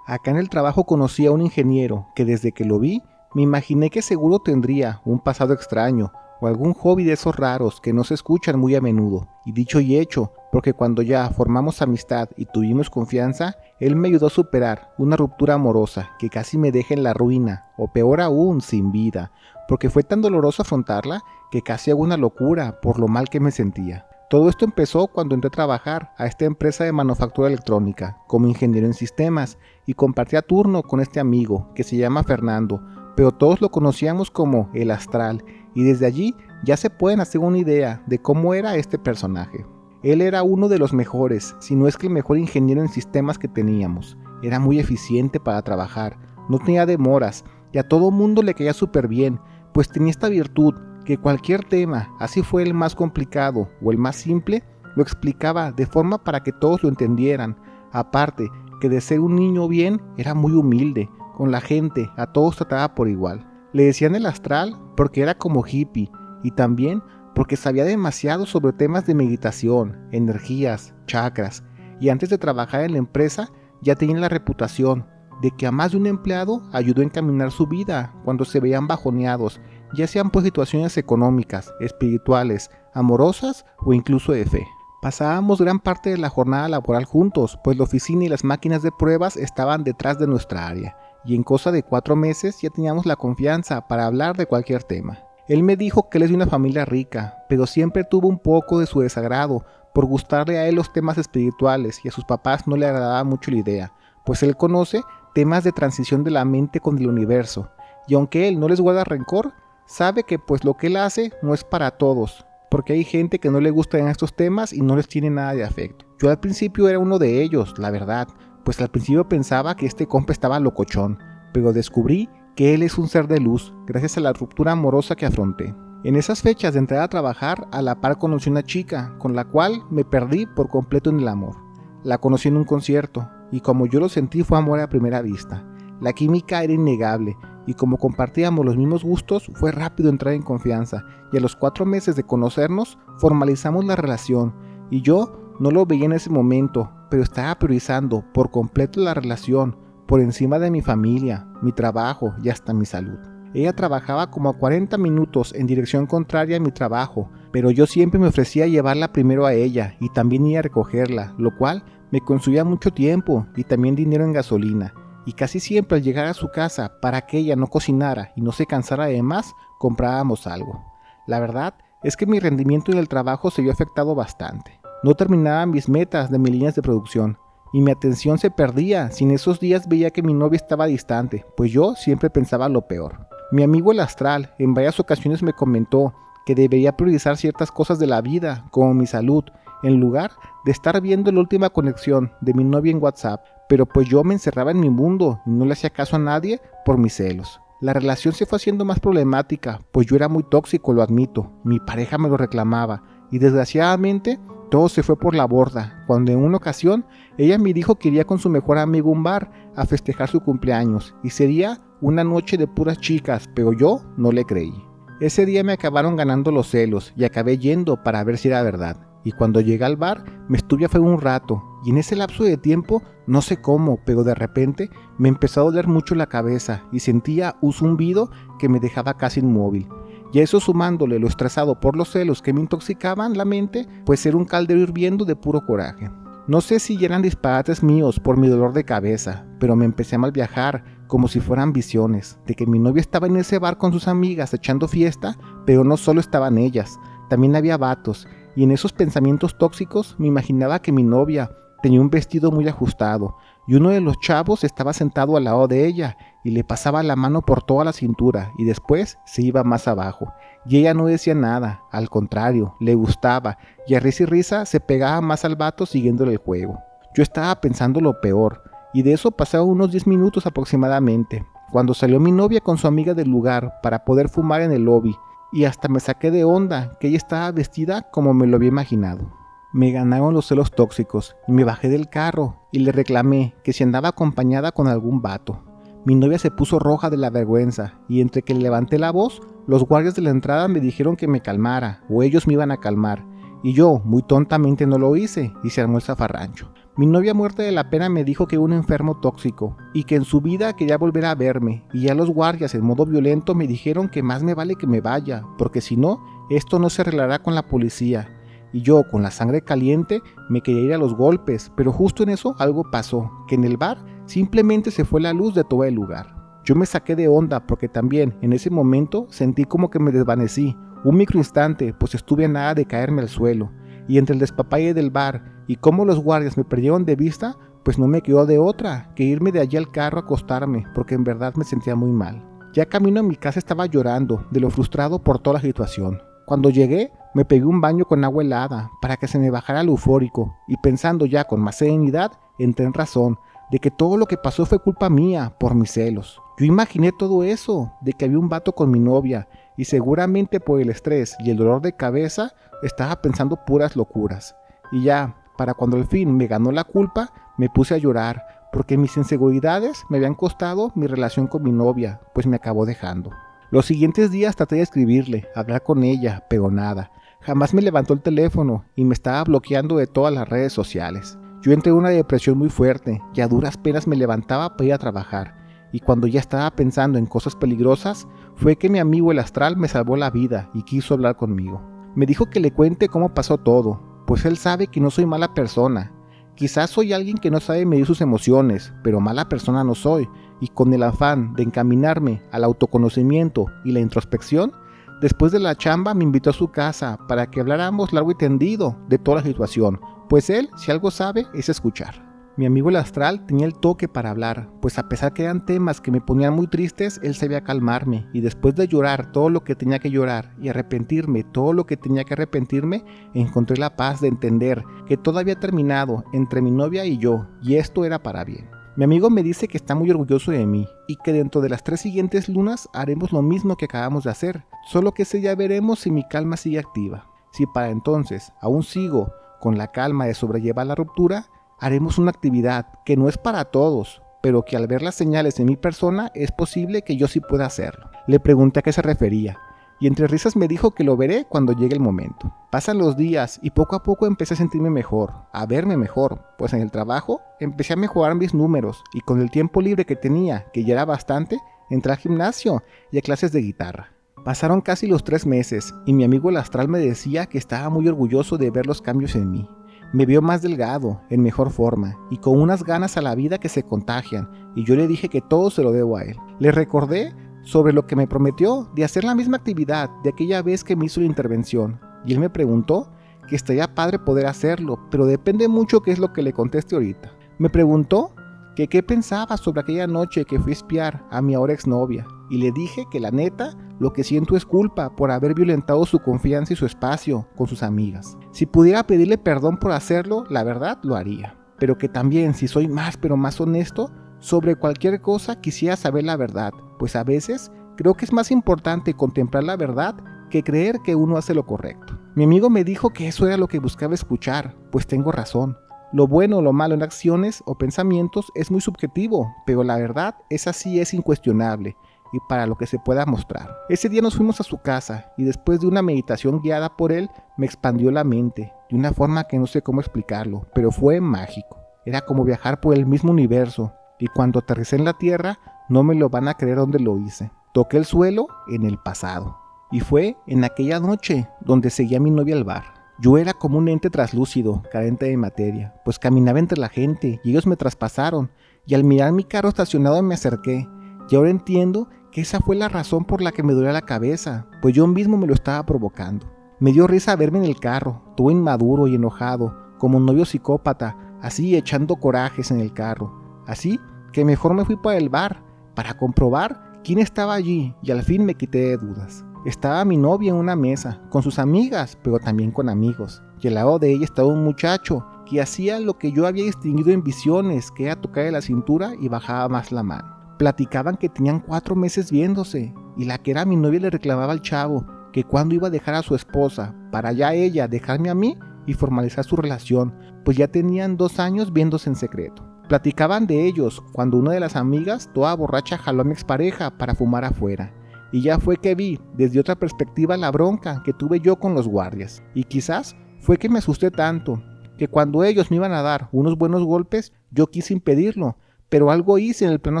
Acá en el trabajo conocí a un ingeniero que desde que lo vi me imaginé que seguro tendría un pasado extraño o algún hobby de esos raros que no se escuchan muy a menudo. Y dicho y hecho, porque cuando ya formamos amistad y tuvimos confianza, él me ayudó a superar una ruptura amorosa que casi me deja en la ruina, o peor aún, sin vida, porque fue tan doloroso afrontarla que casi hago una locura por lo mal que me sentía. Todo esto empezó cuando entré a trabajar a esta empresa de manufactura electrónica como ingeniero en sistemas y compartía turno con este amigo que se llama Fernando, pero todos lo conocíamos como el Astral y desde allí ya se pueden hacer una idea de cómo era este personaje. Él era uno de los mejores, si no es que el mejor ingeniero en sistemas que teníamos. Era muy eficiente para trabajar, no tenía demoras y a todo mundo le caía súper bien, pues tenía esta virtud que cualquier tema, así fue el más complicado o el más simple, lo explicaba de forma para que todos lo entendieran. Aparte que de ser un niño bien, era muy humilde, con la gente, a todos trataba por igual. Le decían el Astral porque era como hippie y también porque sabía demasiado sobre temas de meditación, energías, chakras, y antes de trabajar en la empresa ya tenía la reputación de que a más de un empleado ayudó a encaminar su vida cuando se veían bajoneados, ya sean por situaciones económicas, espirituales, amorosas o incluso de fe. Pasábamos gran parte de la jornada laboral juntos, pues la oficina y las máquinas de pruebas estaban detrás de nuestra área, y en cosa de 4 meses ya teníamos la confianza para hablar de cualquier tema. Él me dijo que él es de una familia rica, pero siempre tuvo un poco de su desagrado por gustarle a él los temas espirituales y a sus papás no le agradaba mucho la idea, pues él conoce temas de transición de la mente con el universo, y aunque él no les guarda rencor, sabe que pues lo que él hace no es para todos, porque hay gente que no le gustan estos temas y no les tiene nada de afecto. Yo al principio era uno de ellos, la verdad, pues al principio pensaba que este compa estaba locochón, pero descubrí que él es un ser de luz, gracias a la ruptura amorosa que afronté. En esas fechas de entrar a trabajar, a la par conocí una chica, con la cual me perdí por completo en el amor. La conocí en un concierto, y como yo lo sentí fue amor a primera vista. La química era innegable, y como compartíamos los mismos gustos, fue rápido entrar en confianza, y a los 4 meses de conocernos, formalizamos la relación, y yo no lo veía en ese momento, pero estaba priorizando por completo la relación, por encima de mi familia, mi trabajo y hasta mi salud. Ella trabajaba como a 40 minutos en dirección contraria a mi trabajo, pero yo siempre me ofrecía a llevarla primero a ella y también ir a recogerla, lo cual me consumía mucho tiempo y también dinero en gasolina. Y casi siempre al llegar a su casa, para que ella no cocinara y no se cansara de más, comprábamos algo. La verdad es que mi rendimiento en el trabajo se vio afectado bastante. No terminaba mis metas de mis líneas de producción, y mi atención se perdía si en esos días veía que mi novia estaba distante, pues yo siempre pensaba lo peor. Mi amigo el Astral en varias ocasiones me comentó que debería priorizar ciertas cosas de la vida, como mi salud, en lugar de estar viendo la última conexión de mi novia en WhatsApp, pero pues yo me encerraba en mi mundo y no le hacía caso a nadie por mis celos. La relación se fue haciendo más problemática, pues yo era muy tóxico, lo admito, mi pareja me lo reclamaba y desgraciadamente todo se fue por la borda, cuando en una ocasión ella me dijo que iría con su mejor amigo a un bar a festejar su cumpleaños y sería una noche de puras chicas, pero yo no le creí. Ese día me acabaron ganando los celos y acabé yendo para ver si era verdad. Y cuando llegué al bar me estuve afuera un rato y en ese lapso de tiempo, no sé cómo, pero de repente me empezó a doler mucho la cabeza y sentía un zumbido que me dejaba casi inmóvil. Y eso sumándole lo estresado por los celos que me intoxicaban la mente, pues era un caldero hirviendo de puro coraje. No sé si eran disparates míos por mi dolor de cabeza, pero me empecé a mal viajar, como si fueran visiones, de que mi novia estaba en ese bar con sus amigas echando fiesta, pero no solo estaban ellas, también había vatos, y en esos pensamientos tóxicos me imaginaba que mi novia tenía un vestido muy ajustado, y uno de los chavos estaba sentado al lado de ella, y le pasaba la mano por toda la cintura, y después se iba más abajo, y ella no decía nada, al contrario, le gustaba, y a risa y risa se pegaba más al vato siguiéndole el juego. Yo estaba pensando lo peor, y de eso pasaron unos 10 minutos aproximadamente, cuando salió mi novia con su amiga del lugar para poder fumar en el lobby, y hasta me saqué de onda que ella estaba vestida como me lo había imaginado. Me ganaron los celos tóxicos y me bajé del carro y le reclamé que si andaba acompañada con algún vato. Mi novia se puso roja de la vergüenza y entre que le levanté la voz, los guardias de la entrada me dijeron que me calmara o ellos me iban a calmar. Y yo, muy tontamente, no lo hice y se armó el zafarrancho. Mi novia muerta de la pena me dijo que era un enfermo tóxico y que en su vida quería volver a verme y ya los guardias en modo violento me dijeron que más me vale que me vaya porque si no, esto no se arreglará con la policía. Y yo, con la sangre caliente, me quería ir a los golpes, pero justo en eso algo pasó, que en el bar simplemente se fue la luz de todo el lugar. Yo me saqué de onda porque también en ese momento sentí como que me desvanecí, un microinstante, pues estuve a nada de caerme al suelo, y entre el despapalle del bar y cómo los guardias me perdieron de vista, pues no me quedó de otra que irme de allí al carro a acostarme, porque en verdad me sentía muy mal. Ya camino a mi casa estaba llorando, de lo frustrado por toda la situación. Cuando llegué, me pegué un baño con agua helada para que se me bajara el eufórico y pensando ya con más serenidad, entré en razón de que todo lo que pasó fue culpa mía por mis celos. Yo imaginé todo eso, de que había un vato con mi novia y seguramente por el estrés y el dolor de cabeza estaba pensando puras locuras. Y ya, para cuando al fin me ganó la culpa, me puse a llorar porque mis inseguridades me habían costado mi relación con mi novia, pues me acabó dejando. Los siguientes días traté de escribirle, hablar con ella, pero nada. Jamás me levantó el teléfono y me estaba bloqueando de todas las redes sociales. Yo entré en una depresión muy fuerte y a duras penas me levantaba para ir a trabajar. Y cuando ya estaba pensando en cosas peligrosas, fue que mi amigo el astral me salvó la vida y quiso hablar conmigo. Me dijo que le cuente cómo pasó todo, pues él sabe que no soy mala persona. Quizás soy alguien que no sabe medir sus emociones, pero mala persona no soy, y con el afán de encaminarme al autoconocimiento y la introspección, después de la chamba me invitó a su casa para que habláramos largo y tendido de toda la situación, pues él, si algo sabe, es escuchar. Mi amigo el astral tenía el toque para hablar, pues a pesar que eran temas que me ponían muy tristes, él sabía calmarme, y después de llorar todo lo que tenía que llorar y arrepentirme todo lo que tenía que arrepentirme, encontré la paz de entender que todo había terminado entre mi novia y yo, y esto era para bien. Mi amigo me dice que está muy orgulloso de mí, y que dentro de las 3 siguientes lunas haremos lo mismo que acabamos de hacer, solo que ese día veremos si mi calma sigue activa. Si para entonces aún sigo con la calma de sobrellevar la ruptura, haremos una actividad que no es para todos, pero que al ver las señales en mi persona es posible que yo sí pueda hacerlo. Le pregunté a qué se refería, y entre risas me dijo que lo veré cuando llegue el momento. Pasan los días y poco a poco empecé a sentirme mejor, a verme mejor, pues en el trabajo empecé a mejorar mis números y con el tiempo libre que tenía, que ya era bastante, entré al gimnasio y a clases de guitarra. Pasaron casi los 3 meses y mi amigo el astral me decía que estaba muy orgulloso de ver los cambios en mí. Me vio más delgado, en mejor forma, y con unas ganas a la vida que se contagian, y yo le dije que todo se lo debo a él. Le recordé sobre lo que me prometió de hacer la misma actividad de aquella vez que me hizo la intervención, y él me preguntó que estaría padre poder hacerlo, pero depende mucho qué es lo que le conteste ahorita. Me preguntó que qué pensaba sobre aquella noche que fui a espiar a mi ahora exnovia, y le dije que la neta Lo que siento es culpa por haber violentado su confianza y su espacio con sus amigas. Si pudiera pedirle perdón por hacerlo, la verdad lo haría. Pero que también, si soy más pero más honesto, sobre cualquier cosa quisiera saber la verdad, pues a veces creo que es más importante contemplar la verdad que creer que uno hace lo correcto. Mi amigo me dijo que eso era lo que buscaba escuchar, pues tengo razón. Lo bueno o lo malo en acciones o pensamientos es muy subjetivo, pero la verdad esa sí es incuestionable y para lo que se pueda mostrar. Ese día nos fuimos a su casa y después de una meditación guiada por él me expandió la mente de una forma que no sé cómo explicarlo, pero fue mágico. Era como viajar por el mismo universo y cuando aterricé en la tierra no me lo van a creer dónde lo hice. Toqué el suelo en el pasado y fue en aquella noche donde seguía a mi novia al bar. Yo era como un ente traslúcido, carente de materia, pues caminaba entre la gente y ellos me traspasaron, y al mirar mi carro estacionado me acerqué, y ahora entiendo que esa fue la razón por la que me dolía la cabeza, pues yo mismo me lo estaba provocando. Me dio risa verme en el carro, todo inmaduro y enojado, como un novio psicópata, así echando corajes en el carro, así que mejor me fui para el bar, para comprobar quién estaba allí, y al fin me quité de dudas. Estaba mi novia en una mesa, con sus amigas, pero también con amigos, y al lado de ella estaba un muchacho que hacía lo que yo había distinguido en visiones, que era tocarle la cintura y bajaba más la mano. Platicaban que tenían 4 meses viéndose, y la que era mi novia le reclamaba al chavo que cuando iba a dejar a su esposa, para ya ella dejarme a mí y formalizar su relación, pues ya tenían 2 años viéndose en secreto. Platicaban de ellos cuando una de las amigas, toda borracha, jaló a mi expareja para fumar afuera. Y ya fue que vi desde otra perspectiva la bronca que tuve yo con los guardias. Y quizás fue que me asusté tanto, que cuando ellos me iban a dar unos buenos golpes, yo quise impedirlo, pero algo hice en el plano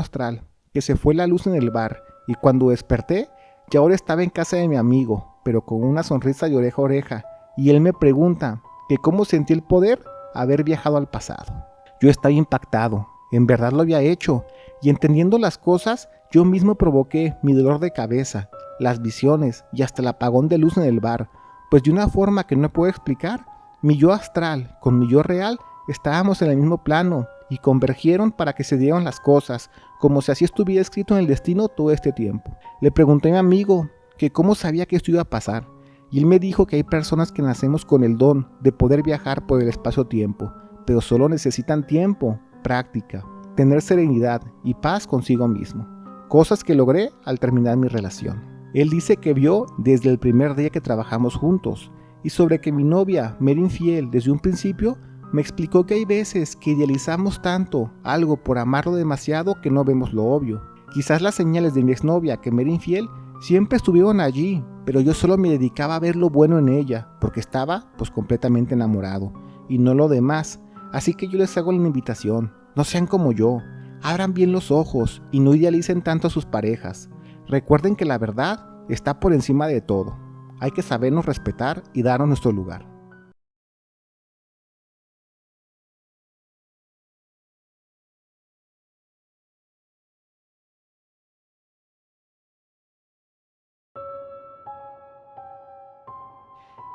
astral, que se fue la luz en el bar, y cuando desperté, ya ahora estaba en casa de mi amigo, pero con una sonrisa de oreja a oreja, y él me pregunta que cómo sentí el poder haber viajado al pasado. Yo estaba impactado, en verdad lo había hecho, y entendiendo las cosas, yo mismo provoqué mi dolor de cabeza, las visiones y hasta el apagón de luz en el bar, pues de una forma que no puedo explicar, mi yo astral con mi yo real estábamos en el mismo plano y convergieron para que se dieran las cosas, como si así estuviera escrito en el destino todo este tiempo. Le pregunté a mi amigo que cómo sabía que esto iba a pasar, y él me dijo que hay personas que nacemos con el don de poder viajar por el espacio-tiempo, pero solo necesitan tiempo, práctica, tener serenidad y paz consigo mismo. Cosas que logré al terminar mi relación. Él dice que vio desde el primer día que trabajamos juntos, y sobre que mi novia me era infiel desde un principio, me explicó que hay veces que idealizamos tanto algo por amarlo demasiado que no vemos lo obvio. Quizás las señales de mi exnovia que me era infiel siempre estuvieron allí, pero yo solo me dedicaba a ver lo bueno en ella, porque estaba pues completamente enamorado, y no lo demás. Así que yo les hago la invitación, no sean como yo. Abran bien los ojos y no idealicen tanto a sus parejas. Recuerden que la verdad está por encima de todo. Hay que sabernos respetar y darnos nuestro lugar.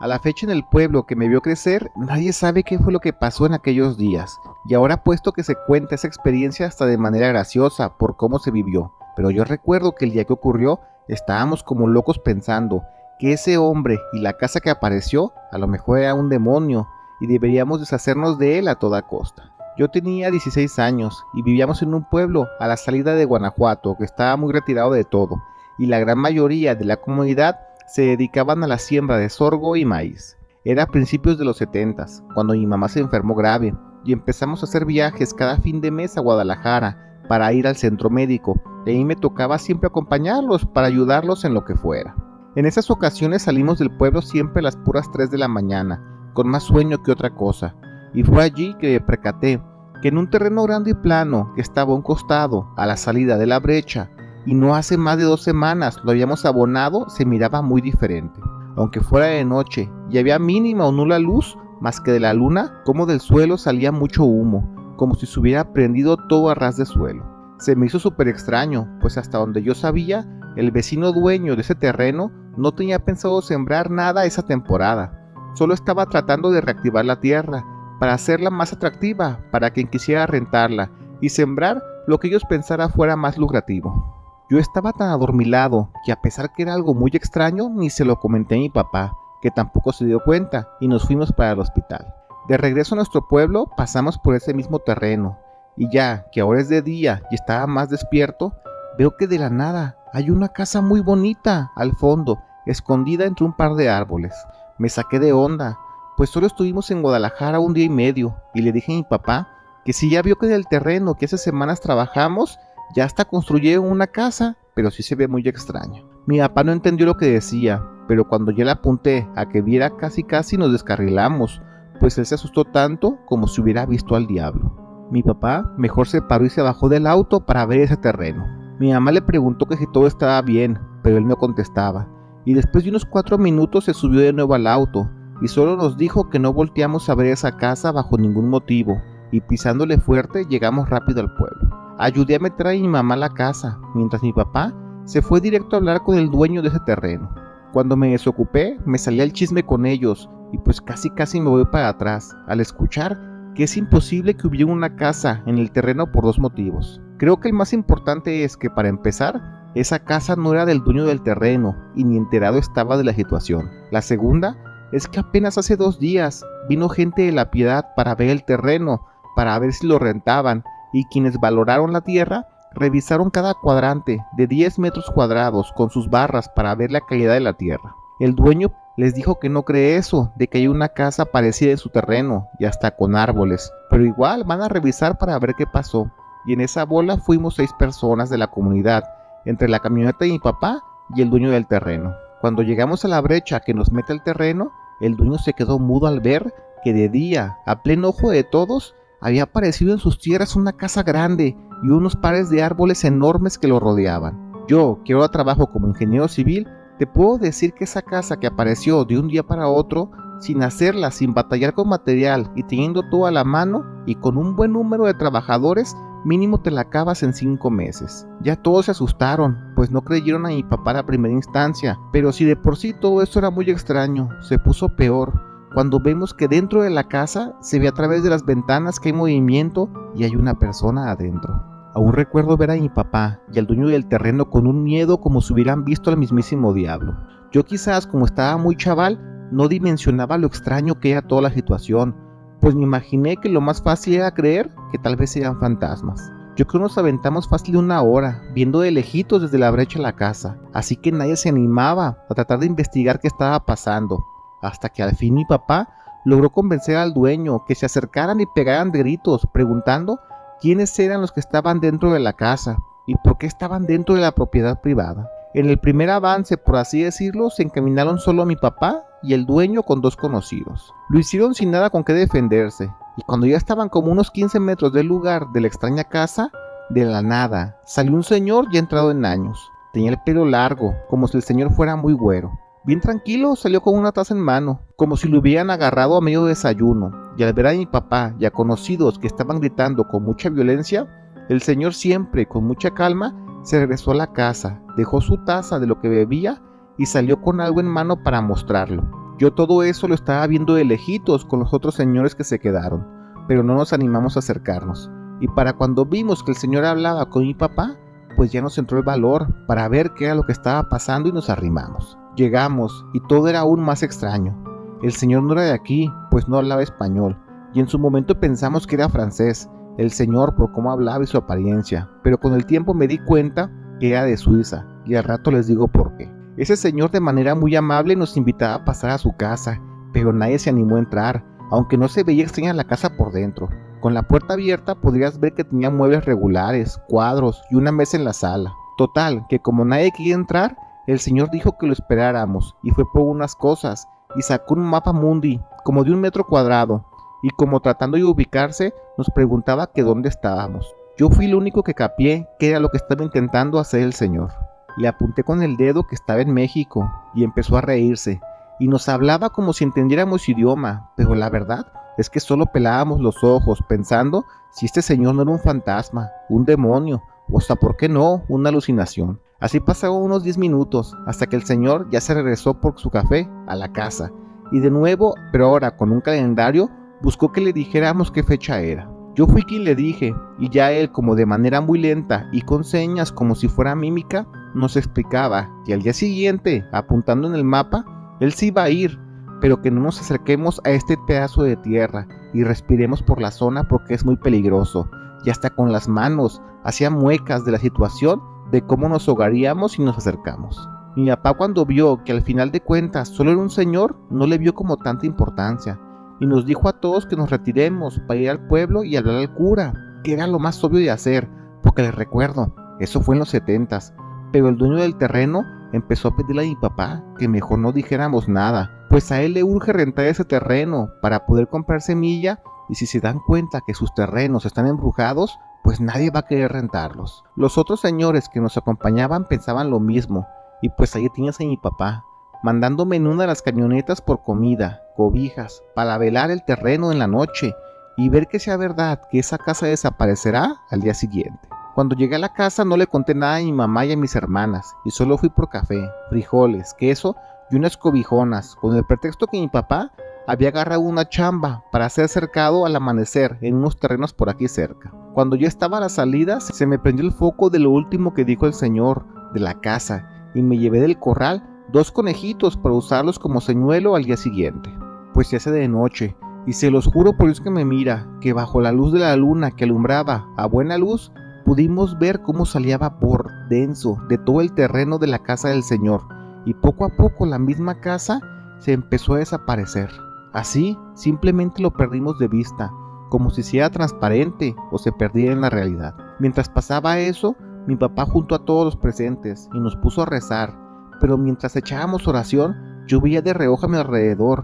A la fecha en el pueblo que me vio crecer, nadie sabe qué fue lo que pasó en aquellos días. Y ahora puesto que se cuenta esa experiencia hasta de manera graciosa por cómo se vivió. Pero yo recuerdo que el día que ocurrió, estábamos como locos pensando que ese hombre y la casa que apareció a lo mejor era un demonio y deberíamos deshacernos de él a toda costa. Yo tenía 16 años y vivíamos en un pueblo a la salida de Guanajuato que estaba muy retirado de todo, y la gran mayoría de la comunidad se dedicaban a la siembra de sorgo y maíz. Era a principios de los 70s, cuando mi mamá se enfermó grave y empezamos a hacer viajes cada fin de mes a Guadalajara para ir al centro médico, y ahí me tocaba siempre acompañarlos para ayudarlos en lo que fuera. En esas ocasiones salimos del pueblo siempre a las puras 3 de la mañana, con más sueño que otra cosa, y fue allí que me percaté que en un terreno grande y plano que estaba a un costado, a la salida de la brecha, y no hace más de 2 semanas lo habíamos abonado, se miraba muy diferente. Aunque fuera de noche y había mínima o nula luz, más que de la luna, como del suelo salía mucho humo, como si se hubiera prendido todo a ras de suelo. Se me hizo súper extraño, pues hasta donde yo sabía, el vecino dueño de ese terreno no tenía pensado sembrar nada esa temporada. Solo estaba tratando de reactivar la tierra, para hacerla más atractiva para quien quisiera rentarla y sembrar lo que ellos pensara fuera más lucrativo. Yo estaba tan adormilado que, a pesar que era algo muy extraño, ni se lo comenté a mi papá, que tampoco se dio cuenta, y nos fuimos para el hospital. De regreso a nuestro pueblo pasamos por ese mismo terreno, y ya que ahora es de día y estaba más despierto, veo que de la nada hay una casa muy bonita al fondo, escondida entre un par de árboles. Me saqué de onda, pues solo estuvimos en Guadalajara un día y medio, y le dije a mi papá que si ya vio que en el terreno que hace semanas trabajamos, ya hasta construyeron una casa, pero sí se ve muy extraño. Mi papá no entendió lo que decía, pero cuando yo le apunté a que viera, casi nos descarrilamos, pues él se asustó tanto como si hubiera visto al diablo. Mi papá mejor se paró y se bajó del auto para ver ese terreno. Mi mamá le preguntó que si todo estaba bien, pero él no contestaba, y después de unos 4 minutos se subió de nuevo al auto, y solo nos dijo que no volteamos a ver esa casa bajo ningún motivo, y pisándole fuerte llegamos rápido al pueblo. Ayudé a meter a mi mamá a la casa, mientras mi papá se fue directo a hablar con el dueño de ese terreno. Cuando me desocupé, me salía el chisme con ellos, y pues casi me voy para atrás, al escuchar que es imposible que hubiera una casa en el terreno por 2 motivos. Creo que el más importante es que, para empezar, esa casa no era del dueño del terreno, y ni enterado estaba de la situación. La segunda es que apenas hace 2 días vino gente de La Piedad para ver el terreno, para ver si lo rentaban, y quienes valoraron la tierra revisaron cada cuadrante de 10 metros cuadrados con sus barras para ver la calidad de la tierra. El dueño les dijo que no cree eso, de que hay una casa parecida en su terreno y hasta con árboles, pero igual van a revisar para ver qué pasó. Y en esa bola fuimos 6 personas de la comunidad, entre la camioneta de mi papá y el dueño del terreno. Cuando llegamos a la brecha que nos mete al terreno, el dueño se quedó mudo al ver que de día, a pleno ojo de todos, había aparecido en sus tierras una casa grande y unos pares de árboles enormes que lo rodeaban. Yo, que ahora trabajo como ingeniero civil, te puedo decir que esa casa que apareció de un día para otro, sin hacerla, sin batallar con material y teniendo todo a la mano y con un buen número de trabajadores, mínimo te la acabas en 5 meses. Ya todos se asustaron, pues no creyeron a mi papá a la primera instancia, pero si de por sí todo esto era muy extraño, se puso peor cuando vemos que dentro de la casa se ve a través de las ventanas que hay movimiento y hay una persona adentro. Aún recuerdo ver a mi papá y al dueño del terreno con un miedo como si hubieran visto al mismísimo diablo. Yo quizás, como estaba muy chaval, no dimensionaba lo extraño que era toda la situación, pues me imaginé que lo más fácil era creer que tal vez eran fantasmas. Yo creo que nos aventamos fácil 1 hora, viendo de lejitos desde la brecha la casa, así que nadie se animaba a tratar de investigar qué estaba pasando, hasta que al fin mi papá logró convencer al dueño que se acercaran y pegaran de gritos, preguntando quiénes eran los que estaban dentro de la casa y por qué estaban dentro de la propiedad privada. En el primer avance, por así decirlo, se encaminaron solo a mi papá y el dueño con 2 conocidos. Lo hicieron sin nada con qué defenderse, y cuando ya estaban como unos 15 metros del lugar de la extraña casa, de la nada salió un señor ya entrado en años. Tenía el pelo largo, como si el señor fuera muy güero. Bien tranquilo salió con una taza en mano, como si lo hubieran agarrado a medio desayuno, y al ver a mi papá y a conocidos que estaban gritando con mucha violencia, el señor, siempre con mucha calma, se regresó a la casa, dejó su taza de lo que bebía y salió con algo en mano para mostrarlo. Yo todo eso lo estaba viendo de lejitos con los otros señores que se quedaron, pero no nos animamos a acercarnos, y para cuando vimos que el señor hablaba con mi papá, pues ya nos entró el valor para ver qué era lo que estaba pasando y nos arrimamos. Llegamos y todo era aún más extraño. El señor no era de aquí, pues no hablaba español, y en su momento pensamos que era francés, el señor, por cómo hablaba y su apariencia, pero con el tiempo me di cuenta que era de Suiza, y al rato les digo por qué. Ese señor, de manera muy amable, nos invitaba a pasar a su casa, pero nadie se animó a entrar, aunque no se veía extraña la casa por dentro. Con la puerta abierta podrías ver que tenía muebles regulares, cuadros y una mesa en la sala. Total, que como nadie quería entrar, el señor dijo que lo esperáramos, y fue por unas cosas, y sacó un mapa mundi, como de 1 metro cuadrado, y como tratando de ubicarse, nos preguntaba que dónde estábamos. Yo fui el único que capié qué era lo que estaba intentando hacer el señor. Le apunté con el dedo que estaba en México, y empezó a reírse, y nos hablaba como si entendiéramos su idioma, pero la verdad es que solo pelábamos los ojos, pensando si este señor no era un fantasma, un demonio, o hasta, ¿por qué no?, una alucinación. Así pasaron unos 10 minutos, hasta que el señor ya se regresó por su café a la casa, y de nuevo, pero ahora con un calendario, buscó que le dijéramos qué fecha era. Yo fui quien le dije, y ya él, como de manera muy lenta y con señas como si fuera mímica, nos explicaba que al día siguiente, apuntando en el mapa, él sí iba a ir, pero que no nos acerquemos a este pedazo de tierra y respiremos por la zona porque es muy peligroso, y hasta con las manos hacía muecas de la situación de cómo nos ahogaríamos si nos acercamos. Mi papá, cuando vio que al final de cuentas solo era un señor, no le vio como tanta importancia y nos dijo a todos que nos retiremos para ir al pueblo y hablar al cura, que era lo más obvio de hacer, porque les recuerdo, eso fue en los 70s, pero el dueño del terreno empezó a pedirle a mi papá que mejor no dijéramos nada, pues a él le urge rentar ese terreno para poder comprar semilla, y si se dan cuenta que sus terrenos están embrujados, pues nadie va a querer rentarlos. Los otros señores que nos acompañaban pensaban lo mismo, y pues ahí tienes a mi papá, mandándome en una de las camionetas por comida, cobijas, para velar el terreno en la noche y ver que sea verdad que esa casa desaparecerá al día siguiente. Cuando llegué a la casa no le conté nada a mi mamá y a mis hermanas y solo fui por café, frijoles, queso y unas cobijonas, con el pretexto que mi papá había agarrado una chamba para ser cercado al amanecer en unos terrenos por aquí cerca. Cuando yo estaba a la salida se me prendió el foco de lo último que dijo el señor de la casa y me llevé del corral 2 conejitos para usarlos como señuelo al día siguiente. Pues se hace de noche, y se los juro por Dios que me mira, que bajo la luz de la luna que alumbraba a buena luz, pudimos ver cómo salía vapor denso de todo el terreno de la casa del señor, y poco a poco la misma casa se empezó a desaparecer. Así, simplemente lo perdimos de vista, como si sea transparente o se perdiera en la realidad. Mientras pasaba eso, mi papá juntó a todos los presentes y nos puso a rezar, pero mientras echábamos oración, yo veía de reojo a mi alrededor,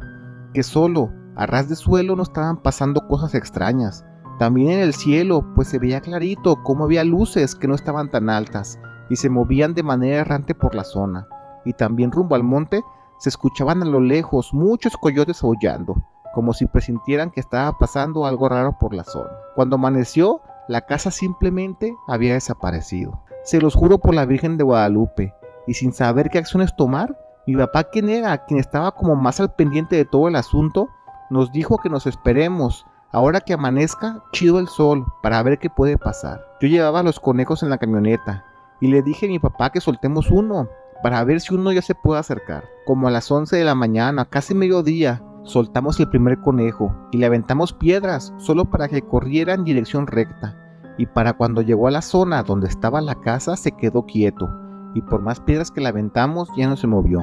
que solo, a ras de suelo, no estaban pasando cosas extrañas. También en el cielo, pues se veía clarito cómo había luces que no estaban tan altas y se movían de manera errante por la zona. Y también rumbo al monte, se escuchaban a lo lejos muchos coyotes aullando, como si presintieran que estaba pasando algo raro por la zona. Cuando amaneció, la casa simplemente había desaparecido. Se los juro por la Virgen de Guadalupe, y sin saber qué acciones tomar, mi papá, quien era quien estaba como más al pendiente de todo el asunto, nos dijo que nos esperemos, ahora que amanezca chido el sol, para ver qué puede pasar. Yo llevaba los conejos en la camioneta, y le dije a mi papá que soltemos uno, para ver si uno ya se puede acercar. Como a las 11 de la mañana, casi mediodía, soltamos el primer conejo y le aventamos piedras solo para que corriera en dirección recta, y para cuando llegó a la zona donde estaba la casa se quedó quieto, y por más piedras que le aventamos ya no se movió.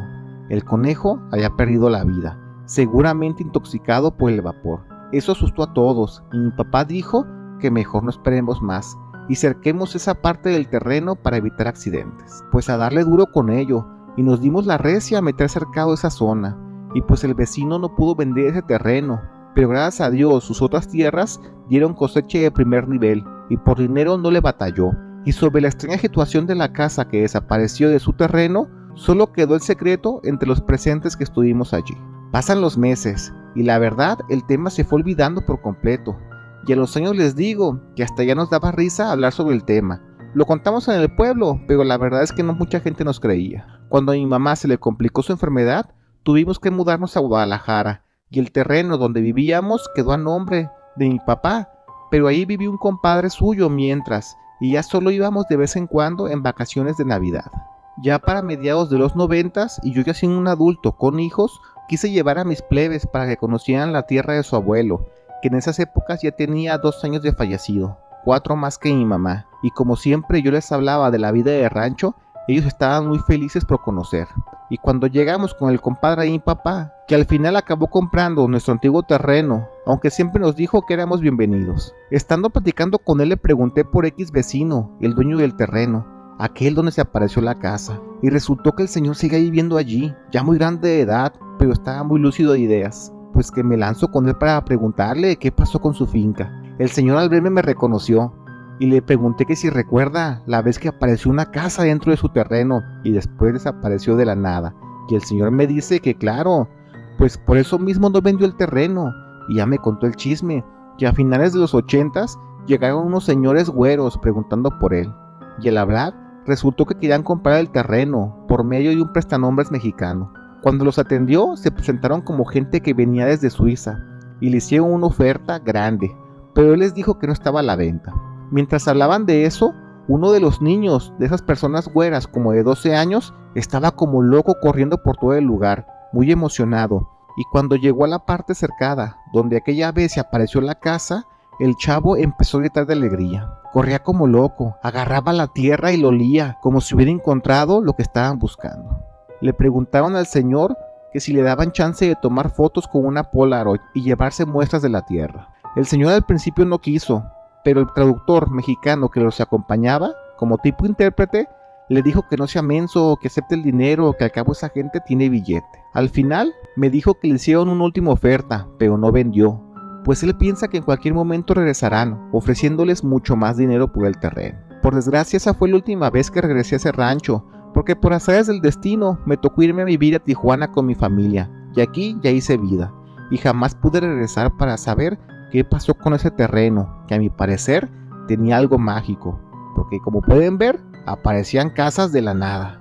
El conejo había perdido la vida, seguramente intoxicado por el vapor. Eso asustó a todos y mi papá dijo que mejor no esperemos más y cerquemos esa parte del terreno para evitar accidentes. Pues a darle duro con ello, y nos dimos la recia a meter cercado esa zona, y pues el vecino no pudo vender ese terreno, pero gracias a Dios sus otras tierras dieron cosecha de primer nivel y por dinero no le batalló. Y sobre la extraña situación de la casa que desapareció de su terreno, solo quedó el secreto entre los presentes que estuvimos allí. Pasan los meses y la verdad el tema se fue olvidando por completo, y a los años les digo que hasta ya nos daba risa hablar sobre el tema. Lo contamos en el pueblo, pero la verdad es que no mucha gente nos creía. Cuando a mi mamá se le complicó su enfermedad, tuvimos que mudarnos a Guadalajara, y el terreno donde vivíamos quedó a nombre de mi papá, pero ahí vivió un compadre suyo mientras, y ya solo íbamos de vez en cuando en vacaciones de Navidad. Ya para mediados de los 90s, y yo ya siendo un adulto con hijos, quise llevar a mis plebes para que conocieran la tierra de su abuelo, que en esas épocas ya tenía 2 años de fallecido, 4 más que mi mamá, y como siempre yo les hablaba de la vida de rancho, ellos estaban muy felices por conocer. Y cuando llegamos con el compadre y mi papá, que al final acabó comprando nuestro antiguo terreno, aunque siempre nos dijo que éramos bienvenidos. Estando platicando con él le pregunté por X vecino, el dueño del terreno, aquel donde se apareció la casa, y resultó que el señor sigue viviendo allí, ya muy grande de edad, pero estaba muy lúcido de ideas. Pues que me lanzo con él para preguntarle qué pasó con su finca. El señor al verme me reconoció y le pregunté que si recuerda la vez que apareció una casa dentro de su terreno y después desapareció de la nada. Y el señor me dice que claro, pues por eso mismo no vendió el terreno, y ya me contó el chisme, que a finales de los 80s llegaron unos señores güeros preguntando por él, y al hablar resultó que querían comprar el terreno por medio de un prestanombres mexicano. Cuando los atendió, se presentaron como gente que venía desde Suiza y le hicieron una oferta grande, pero él les dijo que no estaba a la venta. Mientras hablaban de eso, uno de los niños, de esas personas güeras como de 12 años, estaba como loco corriendo por todo el lugar, muy emocionado, y cuando llegó a la parte cercada, donde aquella vez se apareció la casa, el chavo empezó a gritar de alegría. Corría como loco, agarraba la tierra y lo olía, como si hubiera encontrado lo que estaban buscando. Le preguntaron al señor que si le daban chance de tomar fotos con una Polaroid y llevarse muestras de la tierra. El señor al principio no quiso, pero el traductor mexicano que los acompañaba, como tipo intérprete, le dijo que no sea menso, que acepte el dinero, que al cabo esa gente tiene billete. Al final me dijo que le hicieron una última oferta, pero no vendió, pues él piensa que en cualquier momento regresarán, ofreciéndoles mucho más dinero por el terreno. Por desgracia, esa fue la última vez que regresé a ese rancho, porque por azares del destino me tocó irme a vivir a Tijuana con mi familia, y aquí ya hice vida, y jamás pude regresar para saber qué pasó con ese terreno, que a mi parecer tenía algo mágico, porque como pueden ver, aparecían casas de la nada.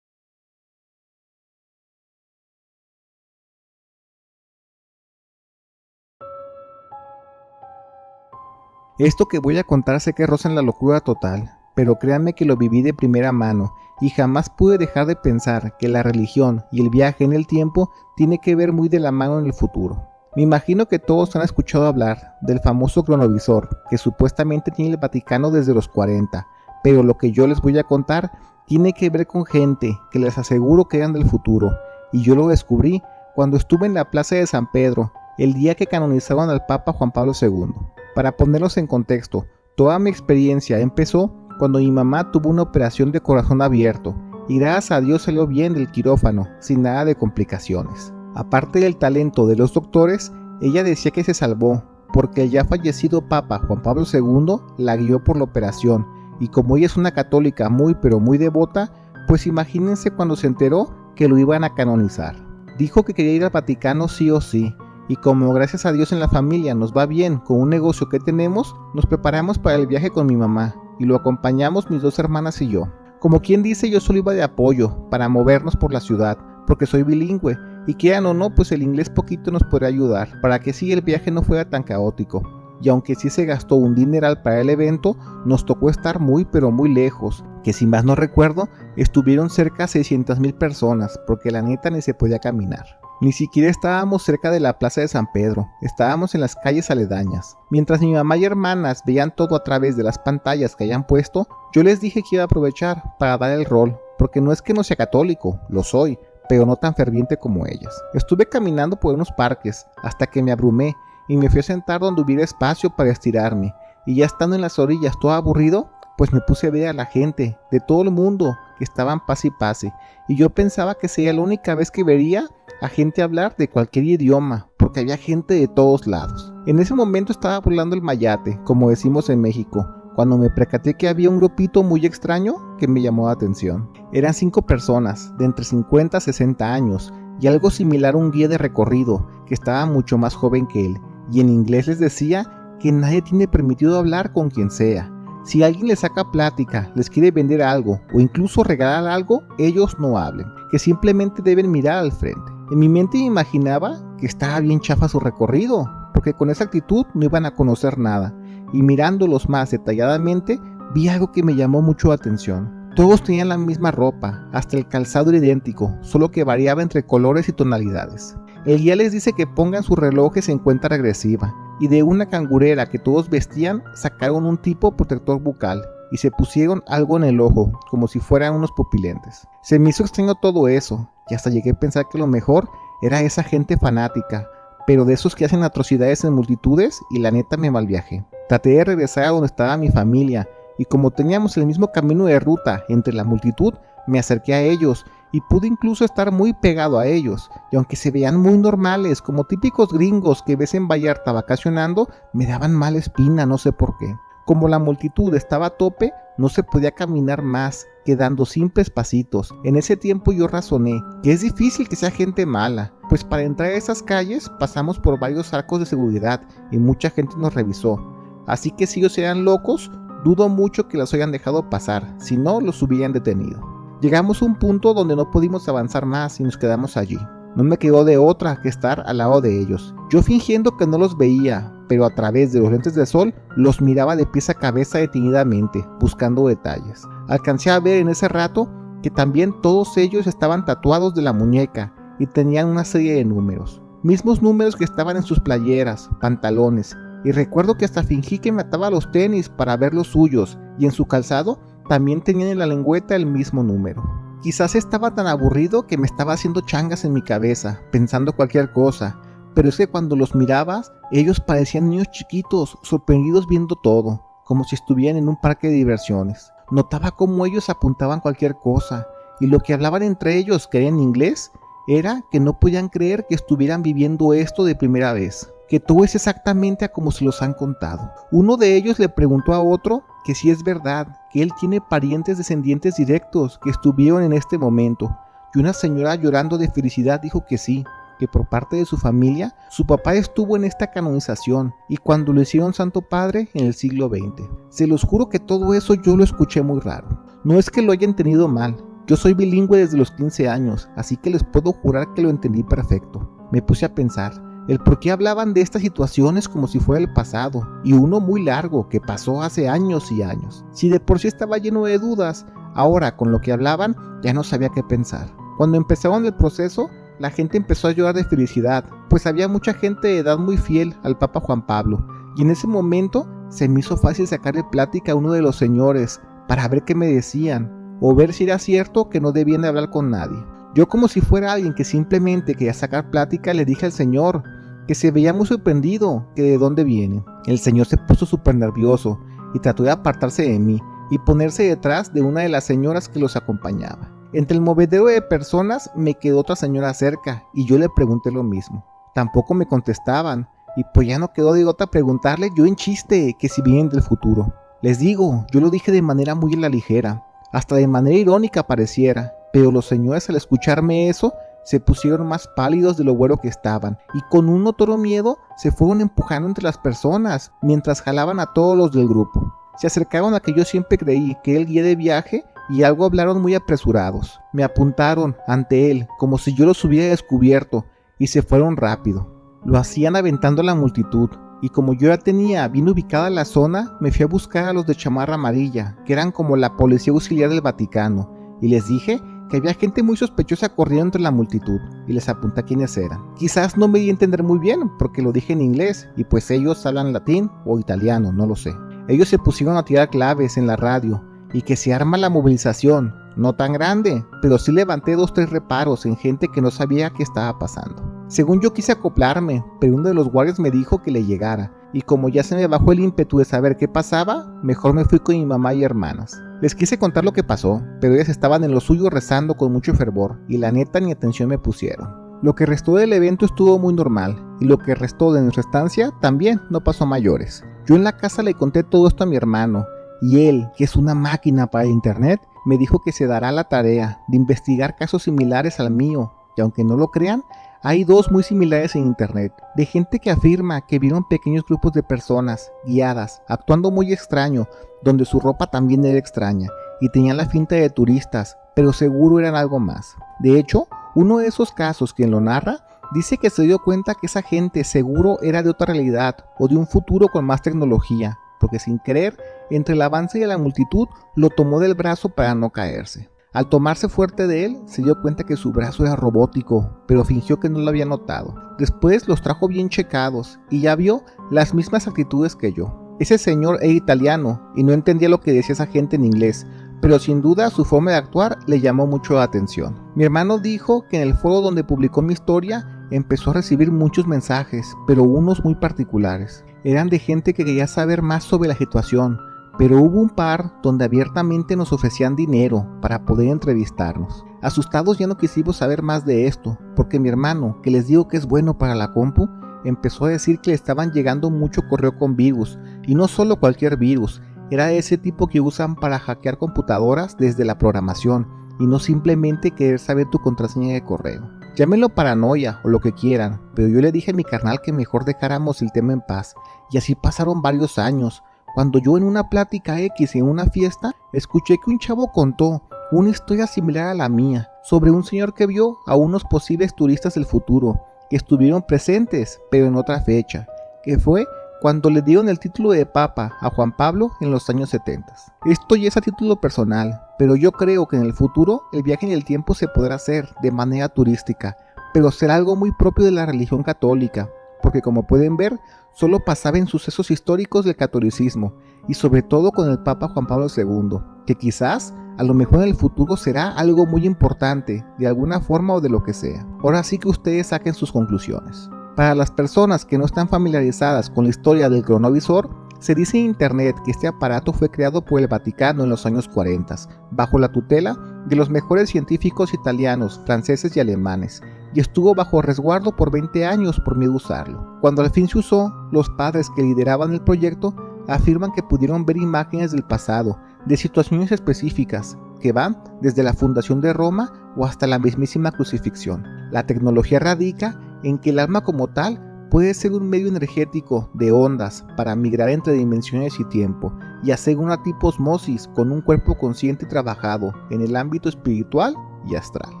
Esto que voy a contar sé que roza en la locura total, pero créanme que lo viví de primera mano y jamás pude dejar de pensar que la religión y el viaje en el tiempo tiene que ver muy de la mano en el futuro. Me imagino que todos han escuchado hablar del famoso cronovisor que supuestamente tiene el Vaticano desde los 40, pero lo que yo les voy a contar tiene que ver con gente que les aseguro que eran del futuro, y yo lo descubrí cuando estuve en la Plaza de San Pedro el día que canonizaron al Papa Juan Pablo II. Para ponerlos en contexto, toda mi experiencia empezó cuando mi mamá tuvo una operación de corazón abierto y gracias a Dios salió bien del quirófano, sin nada de complicaciones. Aparte del talento de los doctores, ella decía que se salvó porque el ya fallecido Papa Juan Pablo II la guió por la operación, y como ella es una católica muy pero muy devota, pues imagínense cuando se enteró que lo iban a canonizar. Dijo que quería ir al Vaticano sí o sí, y como gracias a Dios en la familia nos va bien con un negocio que tenemos, nos preparamos para el viaje con mi mamá y lo acompañamos mis dos hermanas y yo. Como quien dice, yo solo iba de apoyo para movernos por la ciudad, porque soy bilingüe y quieran o no, pues el inglés poquito nos podría ayudar para que sí el viaje no fuera tan caótico. Y aunque sí se gastó un dineral para el evento, nos tocó estar muy pero muy lejos, que si más no recuerdo, estuvieron cerca de 600,000 personas, porque la neta ni se podía caminar. Ni siquiera estábamos cerca de la Plaza de San Pedro, estábamos en las calles aledañas. Mientras mi mamá y hermanas veían todo a través de las pantallas que hayan puesto, yo les dije que iba a aprovechar para dar el rol, porque no es que no sea católico, lo soy, pero no tan ferviente como ellas. Estuve caminando por unos parques hasta que me abrumé y me fui a sentar donde hubiera espacio para estirarme, y ya estando en las orillas todo aburrido, pues me puse a ver a la gente de todo el mundo que estaban pase y pase, y yo pensaba que sería la única vez que vería a gente hablar de cualquier idioma, porque había gente de todos lados. En ese momento estaba volando el mayate, como decimos en México, cuando me percaté que había un grupito muy extraño que me llamó la atención. Eran 5 personas, de entre 50 a 60 años, y algo similar a un guía de recorrido, que estaba mucho más joven que él, y en inglés les decía que nadie tiene permitido hablar con quien sea. Si alguien les saca plática, les quiere vender algo, o incluso regalar algo, ellos no hablen, que simplemente deben mirar al frente. En mi mente me imaginaba que estaba bien chafa su recorrido, porque con esa actitud no iban a conocer nada, y mirándolos más detalladamente, vi algo que me llamó mucho la atención. Todos tenían la misma ropa, hasta el calzado era idéntico, solo que variaba entre colores y tonalidades. El guía les dice que pongan sus relojes en cuenta regresiva, y de una cangurera que todos vestían sacaron un tipo protector bucal, y se pusieron algo en el ojo, como si fueran unos pupilentes. Se me hizo extraño todo eso, y hasta llegué a pensar que lo mejor era esa gente fanática, pero de esos que hacen atrocidades en multitudes, y la neta me malviajé. Traté de regresar a donde estaba mi familia, y como teníamos el mismo camino de ruta entre la multitud, me acerqué a ellos, y pude incluso estar muy pegado a ellos, y aunque se veían muy normales, como típicos gringos que ves en Vallarta vacacionando, me daban mala espina, no sé por qué. Como la multitud estaba a tope, no se podía caminar más, quedando simples pasitos. En ese tiempo yo razoné que es difícil que sea gente mala, pues para entrar a esas calles pasamos por varios arcos de seguridad y mucha gente nos revisó. Así que si ellos eran locos, dudo mucho que los hayan dejado pasar, si no los hubieran detenido. Llegamos a un punto donde no pudimos avanzar más y nos quedamos allí. No me quedó de otra que estar al lado de ellos. Yo fingiendo que no los veía, pero a través de los lentes de sol los miraba de pies a cabeza detenidamente, buscando detalles. Alcancé a ver en ese rato que también todos ellos estaban tatuados de la muñeca y tenían una serie de números. Mismos números que estaban en sus playeras, pantalones, y recuerdo que hasta fingí que me ataba los tenis para ver los suyos, y en su calzado también tenían en la lengüeta el mismo número. Quizás estaba tan aburrido que me estaba haciendo changas en mi cabeza, pensando cualquier cosa, pero es que cuando los mirabas, ellos parecían niños chiquitos, sorprendidos viendo todo, como si estuvieran en un parque de diversiones. Notaba cómo ellos apuntaban cualquier cosa, y lo que hablaban entre ellos, que era en inglés, era que no podían creer que estuvieran viviendo esto de primera vez, que todo es exactamente a como se los han contado. Uno de ellos le preguntó a otro que si es verdad, que él tiene parientes descendientes directos que estuvieron en este momento, y una señora llorando de felicidad dijo que sí, que por parte de su familia, su papá estuvo en esta canonización y cuando lo hicieron Santo Padre en el siglo XX. Se los juro que todo eso yo lo escuché muy raro. No es que lo haya entendido mal, yo soy bilingüe desde los 15 años, así que les puedo jurar que lo entendí perfecto. Me puse a pensar, el por qué hablaban de estas situaciones como si fuera el pasado, y uno muy largo que pasó hace años y años. Si de por sí estaba lleno de dudas, ahora con lo que hablaban ya no sabía qué pensar. Cuando empezaron el proceso, la gente empezó a llorar de felicidad, pues había mucha gente de edad muy fiel al Papa Juan Pablo, y en ese momento se me hizo fácil sacarle plática a uno de los señores para ver qué me decían, o ver si era cierto que no debían de hablar con nadie. Yo, como si fuera alguien que simplemente quería sacar plática, le dije al señor que se veía muy sorprendido, que de dónde viene. El señor se puso súper nervioso y trató de apartarse de mí y ponerse detrás de una de las señoras que los acompañaba. Entre el movedero de personas me quedó otra señora cerca y yo le pregunté lo mismo. Tampoco me contestaban y pues ya no quedó de otra preguntarle yo en chiste que si vienen del futuro. Les digo, yo lo dije de manera muy a la ligera, hasta de manera irónica pareciera, pero los señores al escucharme eso se pusieron más pálidos de lo bueno que estaban y con un notorio miedo se fueron empujando entre las personas mientras jalaban a todos los del grupo. Se acercaron a que yo siempre creí que era el guía de viaje y algo hablaron muy apresurados. Me apuntaron ante él como si yo los hubiera descubierto y se fueron rápido. Lo hacían aventando a la multitud y como yo ya tenía bien ubicada la zona, me fui a buscar a los de chamarra amarilla, que eran como la policía auxiliar del Vaticano, y les dije que había gente muy sospechosa corriendo entre la multitud y les apunté quiénes eran. Quizás no me di a entender muy bien porque lo dije en inglés y pues ellos hablan latín o italiano, no lo sé. Ellos se pusieron a tirar claves en la radio y que se arma la movilización, no tan grande, pero sí levanté 2-3 reparos en gente que no sabía qué estaba pasando. Según yo quise acoplarme, pero uno de los guardias me dijo que le llegara, y como ya se me bajó el ímpetu de saber qué pasaba, mejor me fui con mi mamá y hermanas. Les quise contar lo que pasó, pero ellas estaban en lo suyo rezando con mucho fervor, y la neta ni atención me pusieron. Lo que restó del evento estuvo muy normal, y lo que restó de nuestra estancia también no pasó a mayores. Yo en la casa le conté todo esto a mi hermano, y él, que es una máquina para el internet, me dijo que se dará la tarea de investigar casos similares al mío, y aunque no lo crean, hay 2 muy similares en internet, de gente que afirma que vieron pequeños grupos de personas, guiadas, actuando muy extraño, donde su ropa también era extraña, y tenían la finta de turistas, pero seguro eran algo más. De hecho, uno de esos casos, quien lo narra, dice que se dio cuenta que esa gente seguro era de otra realidad, o de un futuro con más tecnología, porque sin querer, entre el avance de la multitud, lo tomó del brazo para no caerse. Al tomarse fuerte de él, se dio cuenta que su brazo era robótico, pero fingió que no lo había notado. Después los trajo bien checados, y ya vio las mismas actitudes que yo. Ese señor era italiano, y no entendía lo que decía esa gente en inglés, pero sin duda su forma de actuar le llamó mucho la atención. Mi hermano dijo que en el foro donde publicó mi historia, empezó a recibir muchos mensajes, pero unos muy particulares. Eran de gente que quería saber más sobre la situación, pero hubo un par donde abiertamente nos ofrecían dinero para poder entrevistarnos. Asustados ya no quisimos saber más de esto, porque mi hermano, que les digo que es bueno para la compu, empezó a decir que le estaban llegando mucho correo con virus, y no solo cualquier virus, era de ese tipo que usan para hackear computadoras desde la programación, y no simplemente querer saber tu contraseña de correo. Llámenlo paranoia o lo que quieran, pero yo le dije a mi carnal que mejor dejáramos el tema en paz, y así pasaron varios años, cuando yo en una plática X en una fiesta, escuché que un chavo contó una historia similar a la mía, sobre un señor que vio a unos posibles turistas del futuro, que estuvieron presentes, pero en otra fecha, que fue cuando le dieron el título de Papa a Juan Pablo en los años 70. Esto ya es a título personal, pero yo creo que en el futuro el viaje en el tiempo se podrá hacer de manera turística, pero será algo muy propio de la religión católica, porque como pueden ver, solo pasaba en sucesos históricos del catolicismo, y sobre todo con el Papa Juan Pablo II, que quizás a lo mejor en el futuro será algo muy importante, de alguna forma o de lo que sea. Ahora sí que ustedes saquen sus conclusiones. Para las personas que no están familiarizadas con la historia del cronovisor, se dice en internet que este aparato fue creado por el Vaticano en los años 40, bajo la tutela de los mejores científicos italianos, franceses y alemanes, y estuvo bajo resguardo por 20 años por miedo a usarlo. Cuando al fin se usó, los padres que lideraban el proyecto afirman que pudieron ver imágenes del pasado, de situaciones específicas, que van desde la fundación de Roma o hasta la mismísima crucifixión. La tecnología radica en que el alma como tal puede ser un medio energético de ondas para migrar entre dimensiones y tiempo, y hacer una tipo osmosis con un cuerpo consciente y trabajado en el ámbito espiritual y astral.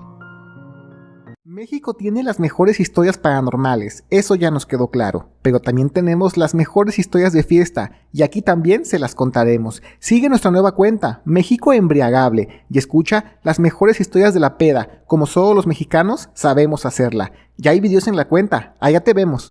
México tiene las mejores historias paranormales, eso ya nos quedó claro, pero también tenemos las mejores historias de fiesta, y aquí también se las contaremos. Sigue nuestra nueva cuenta, México Embriagable, y escucha las mejores historias de la peda, como solo los mexicanos sabemos hacerla. Ya hay videos en la cuenta, allá te vemos.